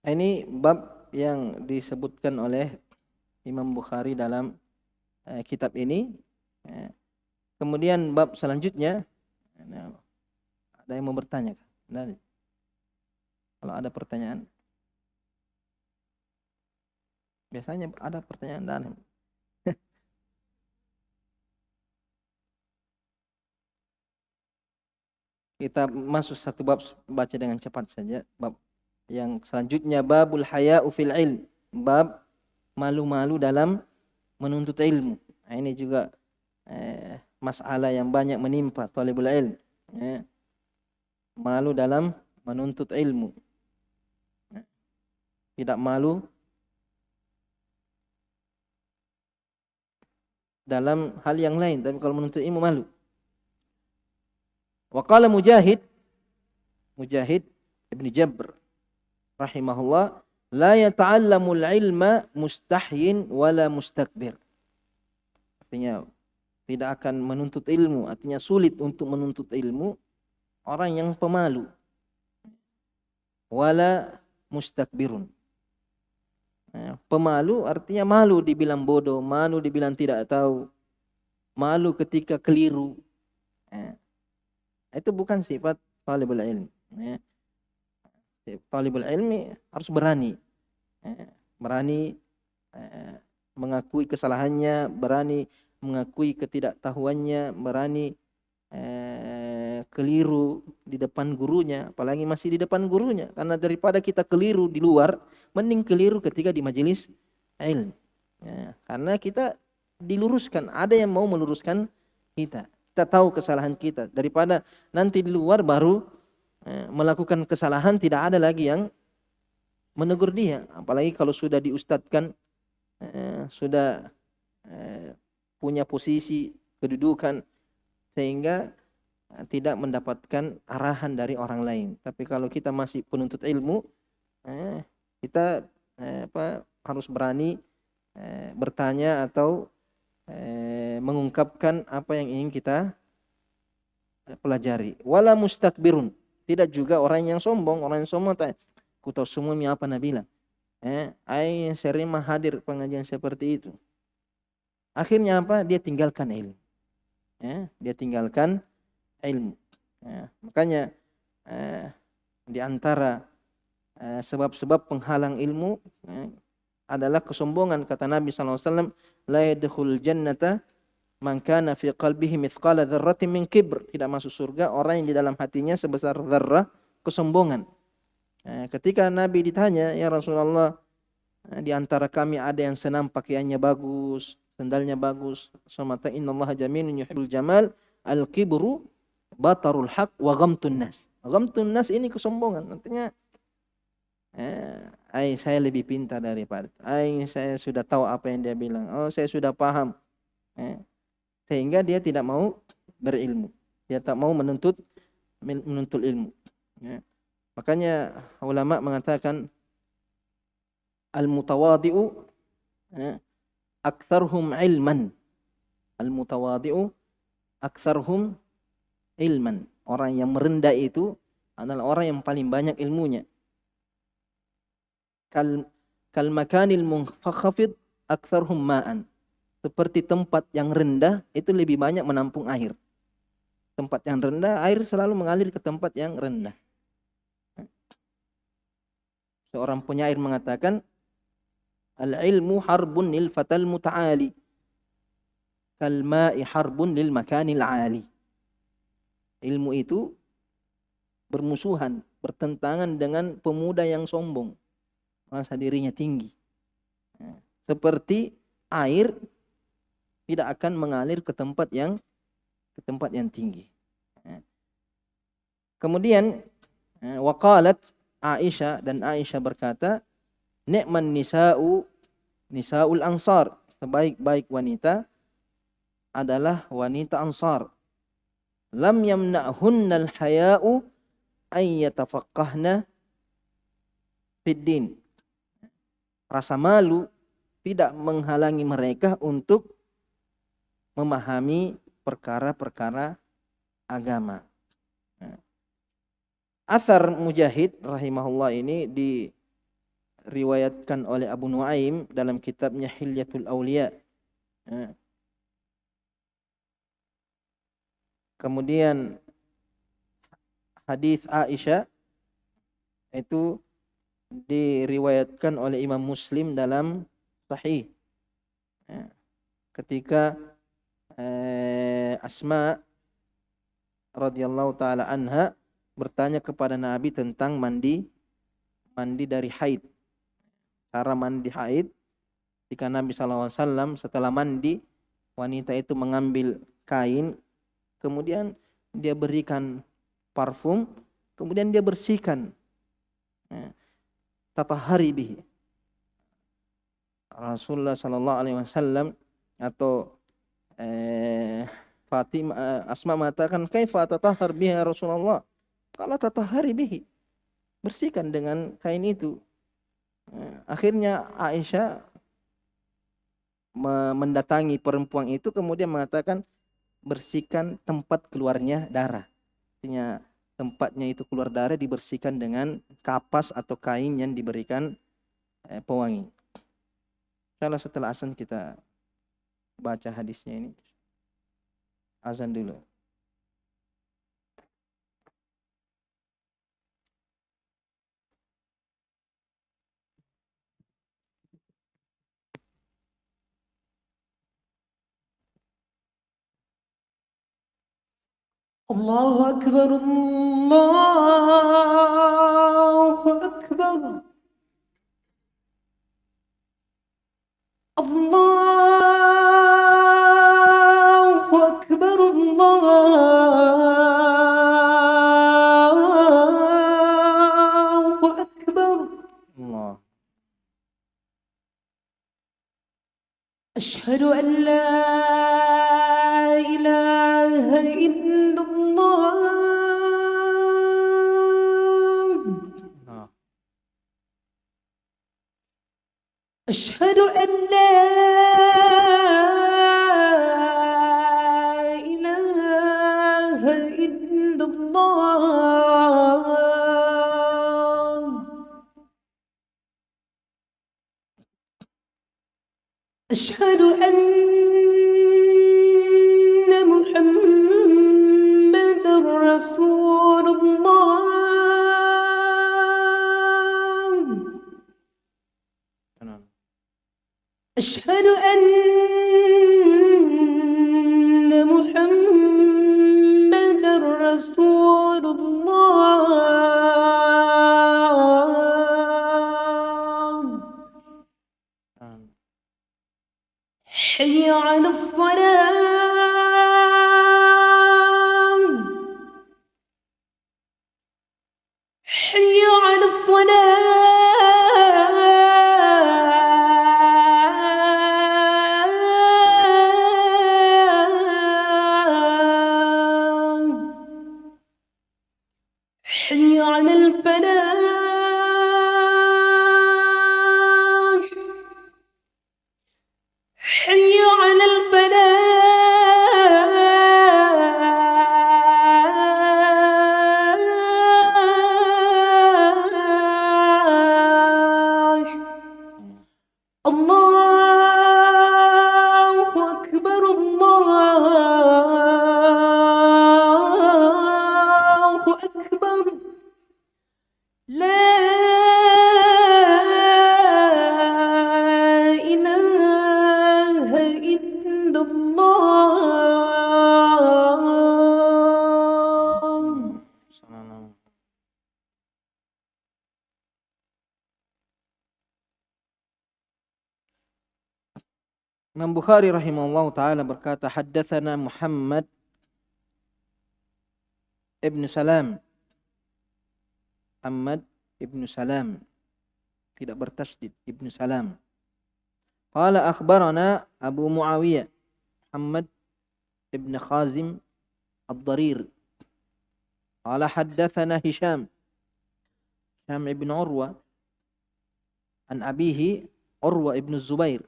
Ini bab yang disebutkan oleh Imam Bukhari dalam kitab ini. Kemudian bab selanjutnya, ada yang mau bertanya? Kalau ada pertanyaan, biasanya ada pertanyaan dan kita masuk satu bab, baca dengan cepat saja. Bab yang selanjutnya, babul haya'u fil ilm, bab malu-malu dalam menuntut ilmu. Nah, ini juga masalah yang banyak menimpa talibul ilm. Malu dalam menuntut ilmu. Tidak malu dalam hal yang lain, tapi kalau menuntut ilmu malu. Wa qala Mujahid Ibn Jabr rahimahullah, la yata'allamul ilma mustahyin wala mustakbir. Artinya tidak akan menuntut ilmu, artinya sulit untuk menuntut ilmu orang yang pemalu. Wala mustakbirun. Pemalu artinya malu dibilang bodoh, malu dibilang tidak tahu, malu ketika keliru. Itu bukan sifat talibul ilmi. Talibul ilmi harus berani. Berani mengakui kesalahannya, berani mengakui ketidaktahuannya, berani keliru di depan gurunya, apalagi masih di depan gurunya. Karena daripada kita keliru di luar, mending keliru ketika di majelis ilmu. Karena kita diluruskan, ada yang mau meluruskan kita. Kita tahu kesalahan kita, daripada nanti di luar baru melakukan kesalahan, tidak ada lagi yang menegur dia. Apalagi kalau sudah diustadkan, sudah punya posisi kedudukan, sehingga tidak mendapatkan arahan dari orang lain. Tapi kalau kita masih penuntut ilmu, kita harus berani bertanya atau mengungkapkan apa yang ingin kita pelajari. Wala mustakbirun, tidak juga orang yang sombong. Orang yang sombong tanya, ku tahu semuanya apa Nabila. Ai sering hadir pengajian seperti itu. Akhirnya apa? Dia tinggalkan ilmu. Dia tinggalkan ilmu. Makanya di antara sebab-sebab penghalang ilmu adalah kesombongan. Kata Nabi SAW, la yadkhul jannata man kana fi qalbihi mithqala dzarratin min kibr. Tidak masuk surga orang yang di dalam hatinya sebesar dzarrah kesombongan. Ketika Nabi ditanya, ya Rasulullah, Di antara kami ada yang senam pakaiannya bagus, sandalnya bagus. Semata innallaha jamilun yuhibbul jamal, al-kibru batarul haq wa ghamtun nas. Ghamtun nas ini kesombongan. Artinya saya lebih pintar daripada saya sudah tahu apa yang dia bilang. Oh, saya sudah paham. Sehingga dia tidak mau berilmu. Dia tak mau menuntut ilmu. Makanya ulama mengatakan al-mutawadi'u aktsarhum ilman. Al-mutawadi'u aktsarhum ilman. Orang yang merendah itu adalah orang yang paling banyak ilmunya. Kal makanil munkhafid aktsarhum ma'an. Seperti tempat yang rendah itu lebih banyak menampung air. Tempat yang rendah, air selalu mengalir ke tempat yang rendah. Seorang penyair mengatakan, al-ilmu harbun lil fatal muta'ali, kal ma'i harbun lil makanil ali. Ilmu itu bermusuhan, bertentangan dengan pemuda yang sombong, merasa dirinya tinggi. Seperti air tidak akan mengalir ke tempat yang tinggi. Kemudian waqalat Aisyah, dan Aisyah berkata, ni'man nisaul ansar, sebaik-baik wanita adalah wanita Ansar. Lam yamna'hunnal haya'u ay yatafaqqahna fid din. Rasa malu tidak menghalangi mereka untuk memahami perkara-perkara agama. Athar Mujahid rahimahullah ini diriwayatkan oleh Abu Nuaim dalam kitabnya Hilyatul Auliya. Kemudian hadis Aisyah itu diriwayatkan oleh Imam Muslim dalam Sahih. Ketika Asma radhiyallahu taala anha bertanya kepada Nabi tentang mandi dari haid. Cara mandi haid, jika Nabi SAW setelah mandi, wanita itu mengambil kain, kemudian dia berikan parfum, kemudian dia bersihkan. Tatahhari bihi. Rasulullah SAW atau Fatimah, Asma mengatakan, kaifa tatahhar biha Rasulullah? Kalau tatahhari bihi, bersihkan dengan kain itu. Akhirnya Aisyah mendatangi perempuan itu, kemudian mengatakan, bersihkan tempat keluarnya darah. Artinya tempatnya itu keluar darah dibersihkan dengan kapas atau kain yang diberikan pewangi. Kalau setelah azan kita baca hadisnya ini. Azan dulu. Allahu Akbar, Allahu Akbar. Allahu Akbar, Allahu Akbar. Allah. Asyhadu an la ilaha illallah. أشهد أن لا إله إلا الله. أشهد أن محمد على الصلاة حي على الصلاة حي على الفلاح حي على الفلاح الله أكبر الله أكبر لا إله إلا الله. Imam Bukhari rahimahullah ta'ala berkata, haddatsana Muhammad ibn Salam. Muhammad ibn Salam, tidak bertasydid, ibn Salam. Qala akhbarana Abu Muawiyah Muhammad ibn Khazim ad-Darir. Qala haddatsana Hisham ibn Urwa an abihi Urwa ibn Zubair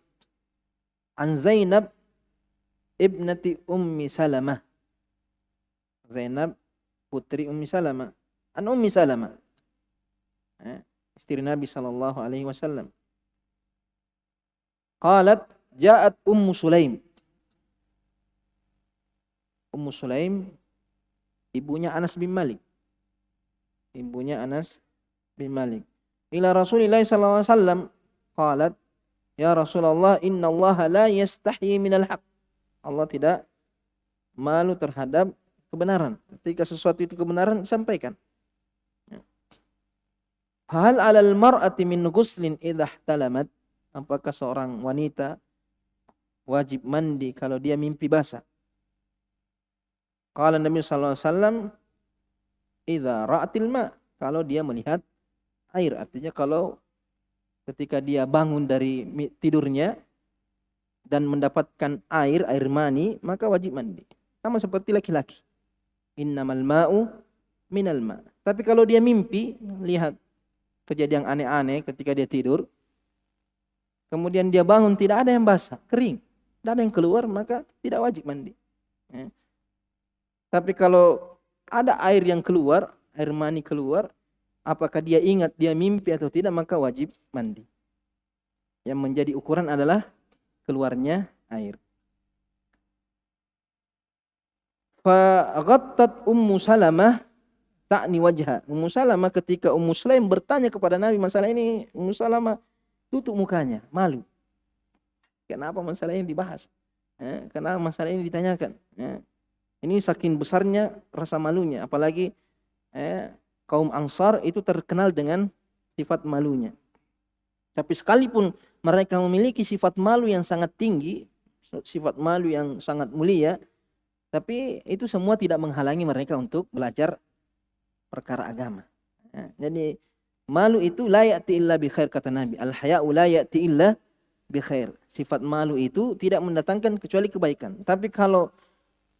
an Zainab ibnati Ummi Salamah. Zainab putri Ummi Salamah. An Ummi Salamah, istri Nabi sallallahu alaihi wasallam. Qalat ja'at Ummu Sulaim. Ummu Sulaim ibunya Anas bin Malik. Ibunya Anas bin Malik. Ila Rasulillah sallallahu alaihi wasallam qalat, ya Rasulullah, inna Allah la yastahyi minal haq. Allah tidak malu terhadap kebenaran. Ketika sesuatu itu kebenaran, sampaikan. Hal 'alal mar'ati min ghuslin idza ihtalamat? Apakah seorang wanita wajib mandi kalau dia mimpi basah? Qala Nabi sallallahu alaihi wasallam, idza ra'atil ma, kalau dia melihat air. Artinya kalau ketika dia bangun dari tidurnya dan mendapatkan air mani, maka wajib mandi. Sama seperti laki-laki. Innamal ma'u minal ma. Tapi kalau dia mimpi, lihat kejadian aneh-aneh ketika dia tidur, kemudian dia bangun tidak ada yang basah, kering, tidak ada yang keluar, maka tidak wajib mandi. Tapi kalau ada air yang keluar, air mani keluar, apakah dia ingat dia mimpi atau tidak, maka wajib mandi. Yang menjadi ukuran adalah keluarnya air. Fa ghattat Ummu Salamah ta'ni wajha. Ummu Salamah ketika Ummu Sulaim bertanya kepada Nabi masalah ini, Ummu Salamah tutup mukanya, malu. Kenapa masalah ini dibahas? Kenapa masalah ini ditanyakan? Ini saking besarnya rasa malunya, apalagi kaum Ansar itu terkenal dengan sifat malunya. Tapi sekalipun mereka memiliki sifat malu yang sangat tinggi, sifat malu yang sangat mulia, tapi itu semua tidak menghalangi mereka untuk belajar perkara agama. Jadi malu itu la ya'ti illa bi khair, kata Nabi. Al-haya'u la ya'ti illa bi khair. Sifat malu itu tidak mendatangkan kecuali kebaikan. Tapi kalau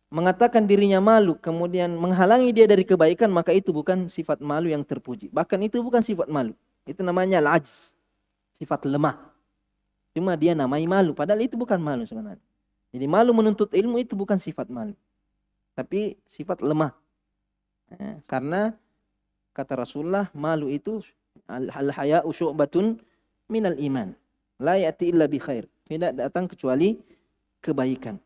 mengatakan dirinya malu kemudian menghalangi dia dari kebaikan, maka itu bukan sifat malu yang terpuji. Bahkan itu bukan sifat malu. Itu namanya al-ajz, sifat lemah. Cuma dia namai malu, padahal itu bukan malu sebenarnya. Jadi malu menuntut ilmu itu bukan sifat malu, tapi sifat lemah. Karena kata Rasulullah, malu itu al-haya'u syu'batun minal iman. La ya'ti illa bi khair. Tidak datang kecuali kebaikan.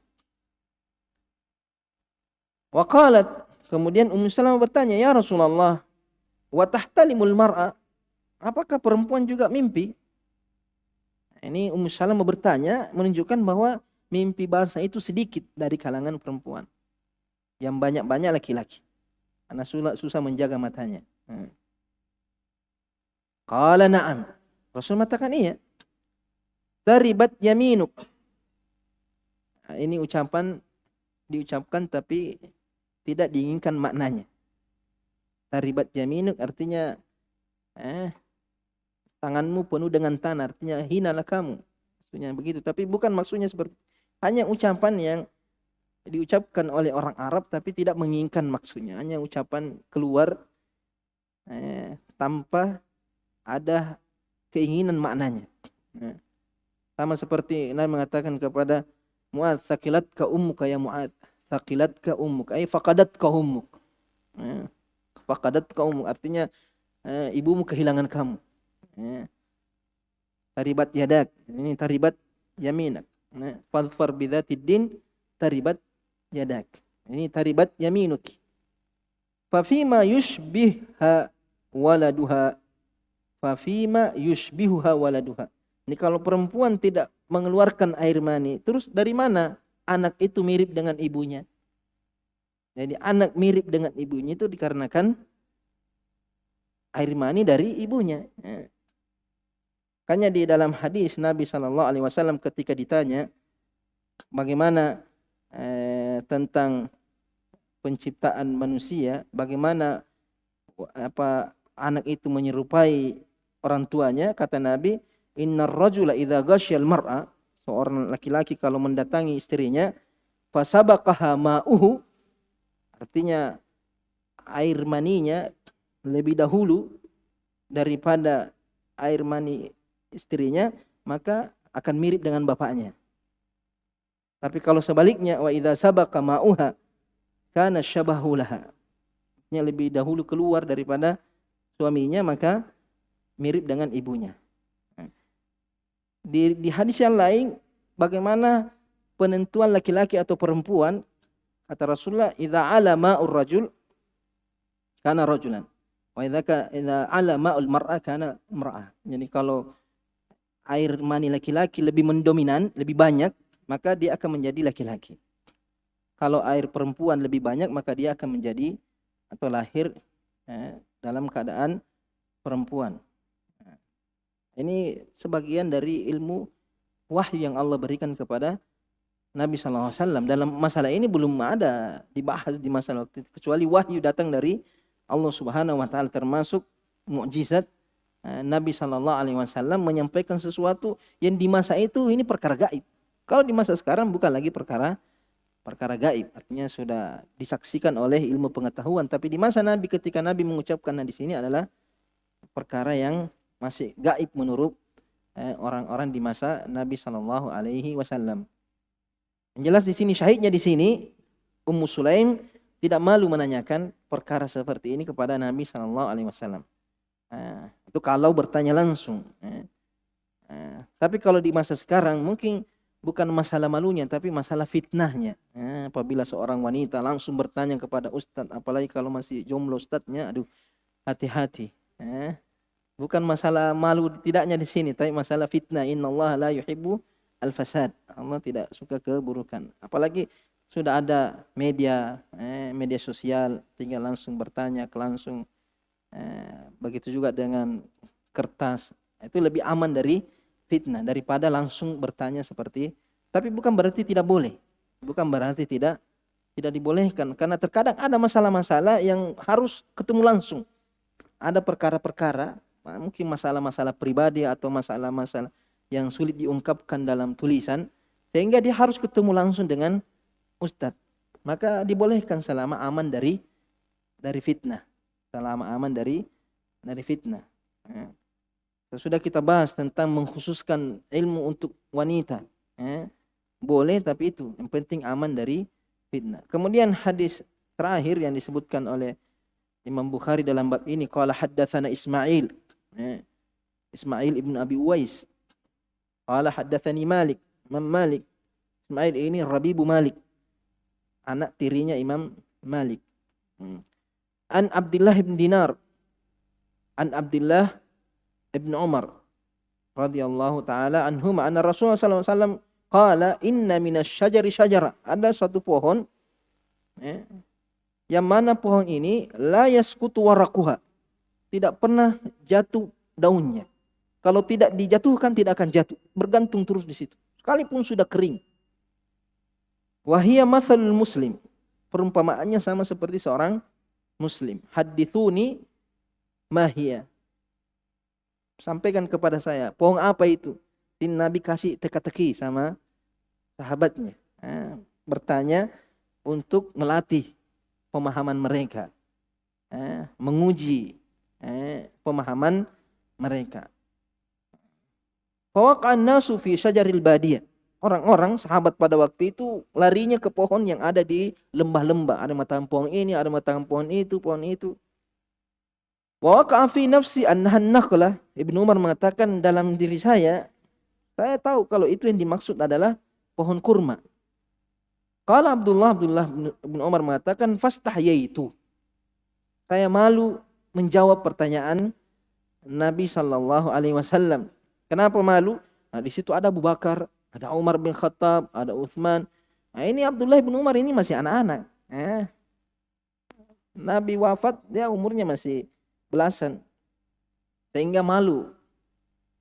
Wa qalat, kemudian Ummu Salamah bertanya, ya Rasulullah, wa tahtalimul mar'a? Apakah perempuan juga mimpi? Ini Ummu Salamah bertanya menunjukkan bahwa mimpi basah itu sedikit dari kalangan perempuan. Yang banyak-banyak laki-laki. Karena susah menjaga matanya. Qala na'am. Rasul mengatakan iya. Taribat yaminuk. Ini ucapan diucapkan tapi tidak diinginkan maknanya. Taribat yaminuk artinya tanganmu penuh dengan tanah, artinya hinalah kamu. Maksudnya begitu, tapi bukan maksudnya seperti hanya ucapan yang diucapkan oleh orang Arab tapi tidak menginginkan maksudnya, hanya ucapan keluar tanpa ada keinginan maknanya. Sama seperti Nabi mengatakan kepada Mu'adz, "Thaqilatka ummuka ya Mu'adz, thaqilatka ummuka ay faqadatka ummuk." Faqadatka ummuk artinya ibumu kehilangan kamu. Taribat yadak, ini taribat yaminak. Fadfar bidzatid din taribat yadak. Ini taribat yaminuk. Fa fima yushbihha waladuha. Fa fima yushbihuha waladuha. Ini kalau perempuan tidak mengeluarkan air mani, terus dari mana anak itu mirip dengan ibunya? Jadi anak mirip dengan ibunya itu dikarenakan air mani dari ibunya. Makanya di dalam hadis Nabi SAW ketika ditanya bagaimana tentang penciptaan manusia, bagaimana anak itu menyerupai orang tuanya, kata Nabi, "Innar rajula idza ghasyal mar'a," seorang laki-laki kalau mendatangi istrinya, fasabaqaha ma'uhu, artinya air maninya lebih dahulu daripada air mani istrinya, maka akan mirip dengan bapaknya. Tapi kalau sebaliknya, wa idza sabaqa ma'uha kana syabahu laha, artinya lebih dahulu keluar daripada suaminya, maka mirip dengan ibunya. Di hadis yang lain, bagaimana penentuan laki-laki atau perempuan, kata Rasulullah, idza ala ma'ur rajul kana rajulan, wa idza ala ma'ul mar'a kana mar'ah. Jadi kalau air mani laki-laki lebih mendominan, lebih banyak, maka dia akan menjadi laki-laki. Kalau air perempuan lebih banyak, maka dia akan menjadi atau lahir dalam keadaan perempuan. Ini sebagian dari ilmu wahyu yang Allah berikan kepada Nabi SAW. Dalam masalah ini belum ada dibahas di masalah waktu itu, kecuali wahyu datang dari Allah Subhanahu wa taala, termasuk mukjizat Nabi SAW menyampaikan sesuatu yang di masa itu ini perkara gaib. Kalau di masa sekarang bukan lagi perkara gaib, artinya sudah disaksikan oleh ilmu pengetahuan. Tapi di masa Nabi, ketika Nabi mengucapkan di sini adalah perkara yang masih gaib menurut orang-orang di masa Nabi SAW. Yang jelas di sini syahidnya di sini Ummu Sulaim tidak malu menanyakan perkara seperti ini kepada Nabi SAW. Itu kalau bertanya langsung. Tapi kalau di masa sekarang mungkin bukan masalah malunya, tapi masalah fitnahnya. Apabila seorang wanita langsung bertanya kepada ustadz, apalagi kalau masih jomblo ustadznya, aduh, hati-hati. Bukan masalah malu tidaknya di sini, tapi masalah fitnah. Innallaha la yuhibbu al-fasad. Allah tidak suka keburukan. Apalagi sudah ada media sosial, tinggal langsung bertanya langsung. Begitu juga dengan kertas, itu lebih aman dari fitnah daripada langsung bertanya seperti. Tapi bukan berarti tidak boleh, bukan berarti tidak dibolehkan, karena terkadang ada masalah-masalah yang harus ketemu langsung. Ada perkara-perkara, mungkin masalah-masalah pribadi atau masalah-masalah yang sulit diungkapkan dalam tulisan, sehingga dia harus ketemu langsung dengan ustadz. Maka dibolehkan selama aman dari fitnah. Selama aman dari fitnah. Sudah kita bahas tentang mengkhususkan ilmu untuk wanita. Boleh, tapi itu yang penting aman dari fitnah. Kemudian hadis terakhir yang disebutkan oleh Imam Bukhari dalam bab ini, qala haddatsana Ismail. Ismail ibn Abi Uwais. Qala haddatsani Malik. Imam Malik. Ismail ini Rabibu Malik, anak tirinya Imam Malik. An Abdullah ibn Dinar, an Abdullah ibn Umar radhiyallahu taala anhuma, anna Rasulullah sallallahu alaihi wasallam qala inna minasyajari syajara, ada suatu pohon yang mana pohon ini la yasqutu waraquha, tidak pernah jatuh daunnya. Kalau tidak dijatuhkan tidak akan jatuh, bergantung terus di situ sekalipun sudah kering. Wahia masalul muslim. Perumpamaannya sama seperti seorang muslim. Hadithuni mahia. Sampaikan kepada saya, pohon apa itu? Nabi kasih teka-teki sama sahabatnya. Bertanya untuk melatih pemahaman mereka. Menguji pemahaman mereka. Fawaqa'an nasu fi syajaril badiyah. Orang-orang sahabat pada waktu itu larinya ke pohon yang ada di lembah-lembah. Ada matahan pohon ini, ada matahan pohon itu, pohon itu. Wa waqa'a fi nafsi annahan nakhlah. Ibnu Umar mengatakan dalam diri saya tahu kalau itu yang dimaksud adalah pohon kurma. Qala Abdullah bin Umar mengatakan fastahyaitu. Saya malu menjawab pertanyaan Nabi sallallahu alaihi wasallam. Kenapa malu? Nah, di situ ada Abu Bakar, ada Umar bin Khattab, ada Uthman. Nah, ini Abdullah bin Umar ini masih anak-anak. Nabi wafat, dia umurnya masih belasan. Sehingga malu.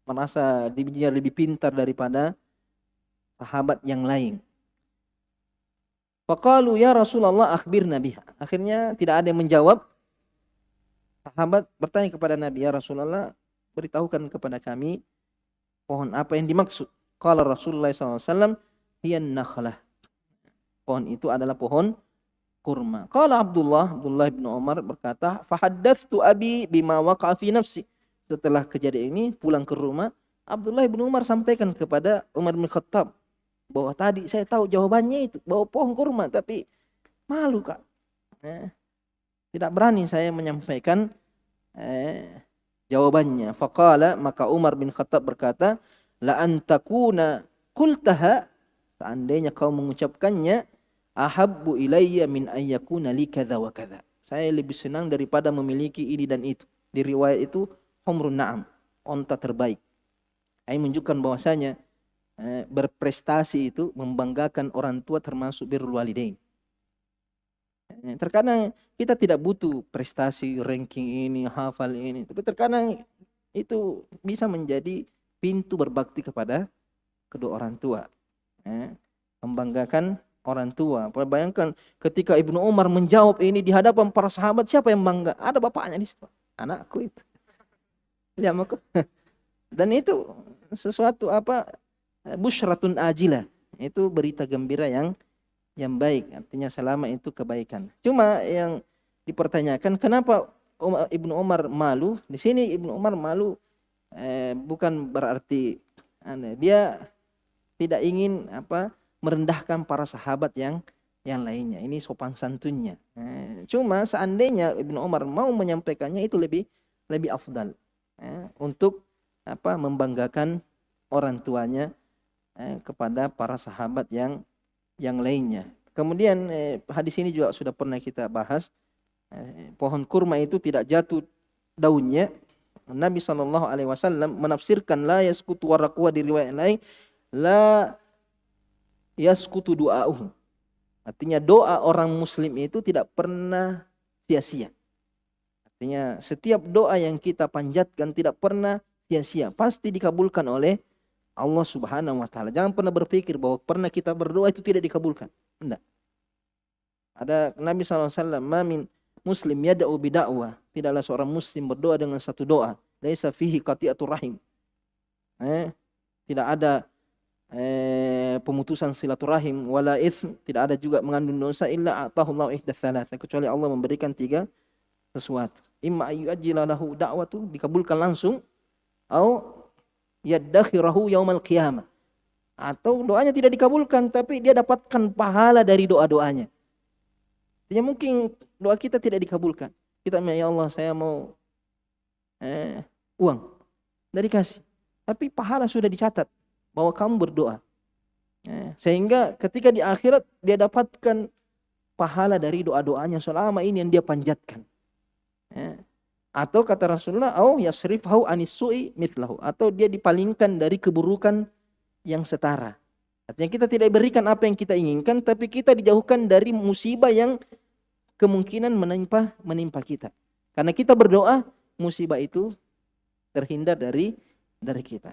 Merasa dirinya lebih pintar daripada sahabat yang lain. Faqalu ya Rasulullah akhbirna biha. Akhirnya tidak ada yang menjawab. Sahabat bertanya kepada Nabi, ya Rasulullah, beritahukan kepada kami pohon apa yang dimaksud. Qala Rasulullah SAW, hiyan nakhlah. Pohon itu adalah pohon kurma. Qala Abdullah bin Umar berkata, fahaddathtu abi bima waqa'a fi nafsi. Setelah kejadian ini pulang ke rumah, Abdullah bin Umar sampaikan kepada Umar bin Khattab bahwa tadi saya tahu jawabannya itu, bahwa pohon kurma, tapi malu Kak. Tidak berani saya menyampaikan jawabannya. Faqala, maka Umar bin Khattab berkata, la antakuna qultaha, seandainya kau mengucapkannya, ahabbu ilayya min ayyakuna li kadza wa kadza. Saya lebih senang daripada memiliki ini dan itu. Di riwayat itu humrun na'am, onta terbaik. Ini menunjukkan bahwasanya berprestasi itu membanggakan orang tua, termasuk birrul walidain. Terkadang kita tidak butuh prestasi, ranking ini, hafal ini, tapi terkadang itu bisa menjadi pintu berbakti kepada kedua orang tua. Membanggakan orang tua. Bayangkan ketika Ibnu Umar menjawab ini di hadapan para sahabat, siapa yang bangga? Ada bapaknya di situ. Anakku itu. Ya, maka. Dan itu sesuatu busyratun ajilah. Itu berita gembira yang baik, artinya selama itu kebaikan. Cuma yang dipertanyakan, kenapa Ibnu Umar malu? Di sini Ibnu Umar malu bukan berarti dia tidak ingin merendahkan para sahabat yang lainnya. Ini sopan santunnya. Cuma seandainya Ibnu Umar mau menyampaikannya, itu lebih afdal untuk membanggakan orang tuanya kepada para sahabat yang lainnya. Kemudian hadis ini juga sudah pernah kita bahas. Pohon kurma itu tidak jatuh daunnya. Nabi SAW menafsirkan la yaskutu waraqwa, di riwayat lain la yaskutu du'a'uhum. Artinya doa orang muslim itu tidak pernah sia-sia. Artinya setiap doa yang kita panjatkan tidak pernah sia-sia, pasti dikabulkan oleh Allah Subhanahu wa taala. Jangan pernah berpikir bahwa pernah kita berdoa itu tidak dikabulkan. Tidak. Ada Nabi SAW, "Ma min muslim yad'u bida'wah." Tidaklah seorang muslim berdoa dengan satu doa, laisa fihi qati'atur rahim. Tidak ada pemutusan silaturahim, wala ism, tidak ada juga mengandung dosa, illa atahullahu ihdas tsalatsa, kecuali Allah memberikan 3 sesuatu. Imma ayyajila lahu da'watu, dikabulkan langsung, au yaddakhirahu yaumal qiyamah, atau doanya tidak dikabulkan tapi dia dapatkan pahala dari doa-doanya. Artinya mungkin doa kita tidak dikabulkan. Kita ya Allah, saya mau uang, tidak dikasih, tapi pahala sudah dicatat bahwa kamu berdoa. Sehingga ketika di akhirat dia dapatkan pahala dari doa-doanya selama ini yang dia panjatkan. Atau kata Rasulullah, au yasrifhu anis su'i mithlahu, atau dia dipalingkan dari keburukan yang setara. Artinya kita tidak berikan apa yang kita inginkan, tapi kita dijauhkan dari musibah yang kemungkinan menimpa kita. Karena kita berdoa, musibah itu terhindar dari kita.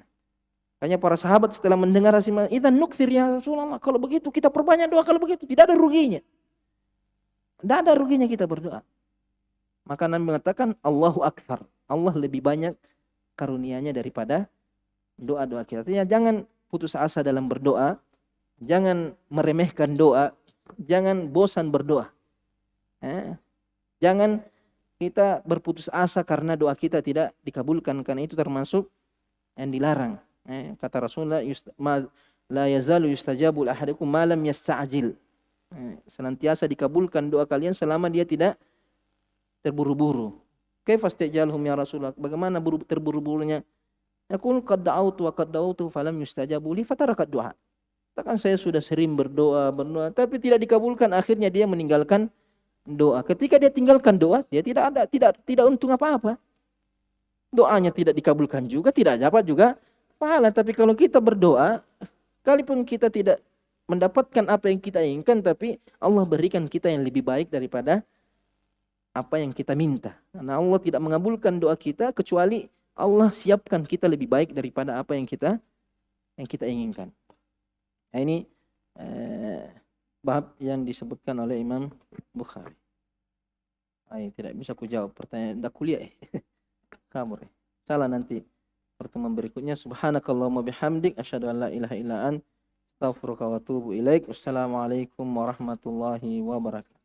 Makanya para sahabat setelah mendengar Rasulullah, "Idzan nukthir ya Rasulullah, kalau begitu kita perbanyak doa, kalau begitu tidak ada ruginya." Tidak ada ruginya kita berdoa. Maka Nabi mengatakan Allahu Akbar. Allah lebih banyak karunia-Nya daripada doa-doa kita. Artinya jangan putus asa dalam berdoa, jangan meremehkan doa, jangan bosan berdoa. Jangan kita berputus asa karena doa kita tidak dikabulkan, karena itu termasuk yang dilarang. Kata Rasulullah, la yazalu yustajabu ahadikum ma lam yasta'jil. Senantiasa dikabulkan doa kalian selama dia tidak terburu-buru. Kaifa istijalhum ya Rasulullah? Bagaimana terburu-burunya? Yaqul qad da'awtu wa qad da'awtu falam yustajabu li fatarakat du'a. Katakan saya sudah sering berdoa tapi tidak dikabulkan, akhirnya dia meninggalkan doa. Ketika dia tinggalkan doa, dia tidak untung apa-apa. Doanya tidak dikabulkan juga, tidak dapat juga pahala. Tapi kalau kita berdoa, kalaupun kita tidak mendapatkan apa yang kita inginkan, tapi Allah berikan kita yang lebih baik daripada apa yang kita minta. Karena Allah tidak mengabulkan doa kita kecuali Allah siapkan kita lebih baik daripada apa yang kita inginkan. Nah, ini bab yang disebutkan oleh Imam Bukhari. Tidak bisa ku jawab pertanyaan, dah kuliah kabur. Salah nanti pertemuan berikutnya. Subhanakallahumma bihamdik asyhadu an la ilaha illa anta astaghfiruka wa atubu ilaik. Wassalamualaikum warahmatullahi wabarakatuh.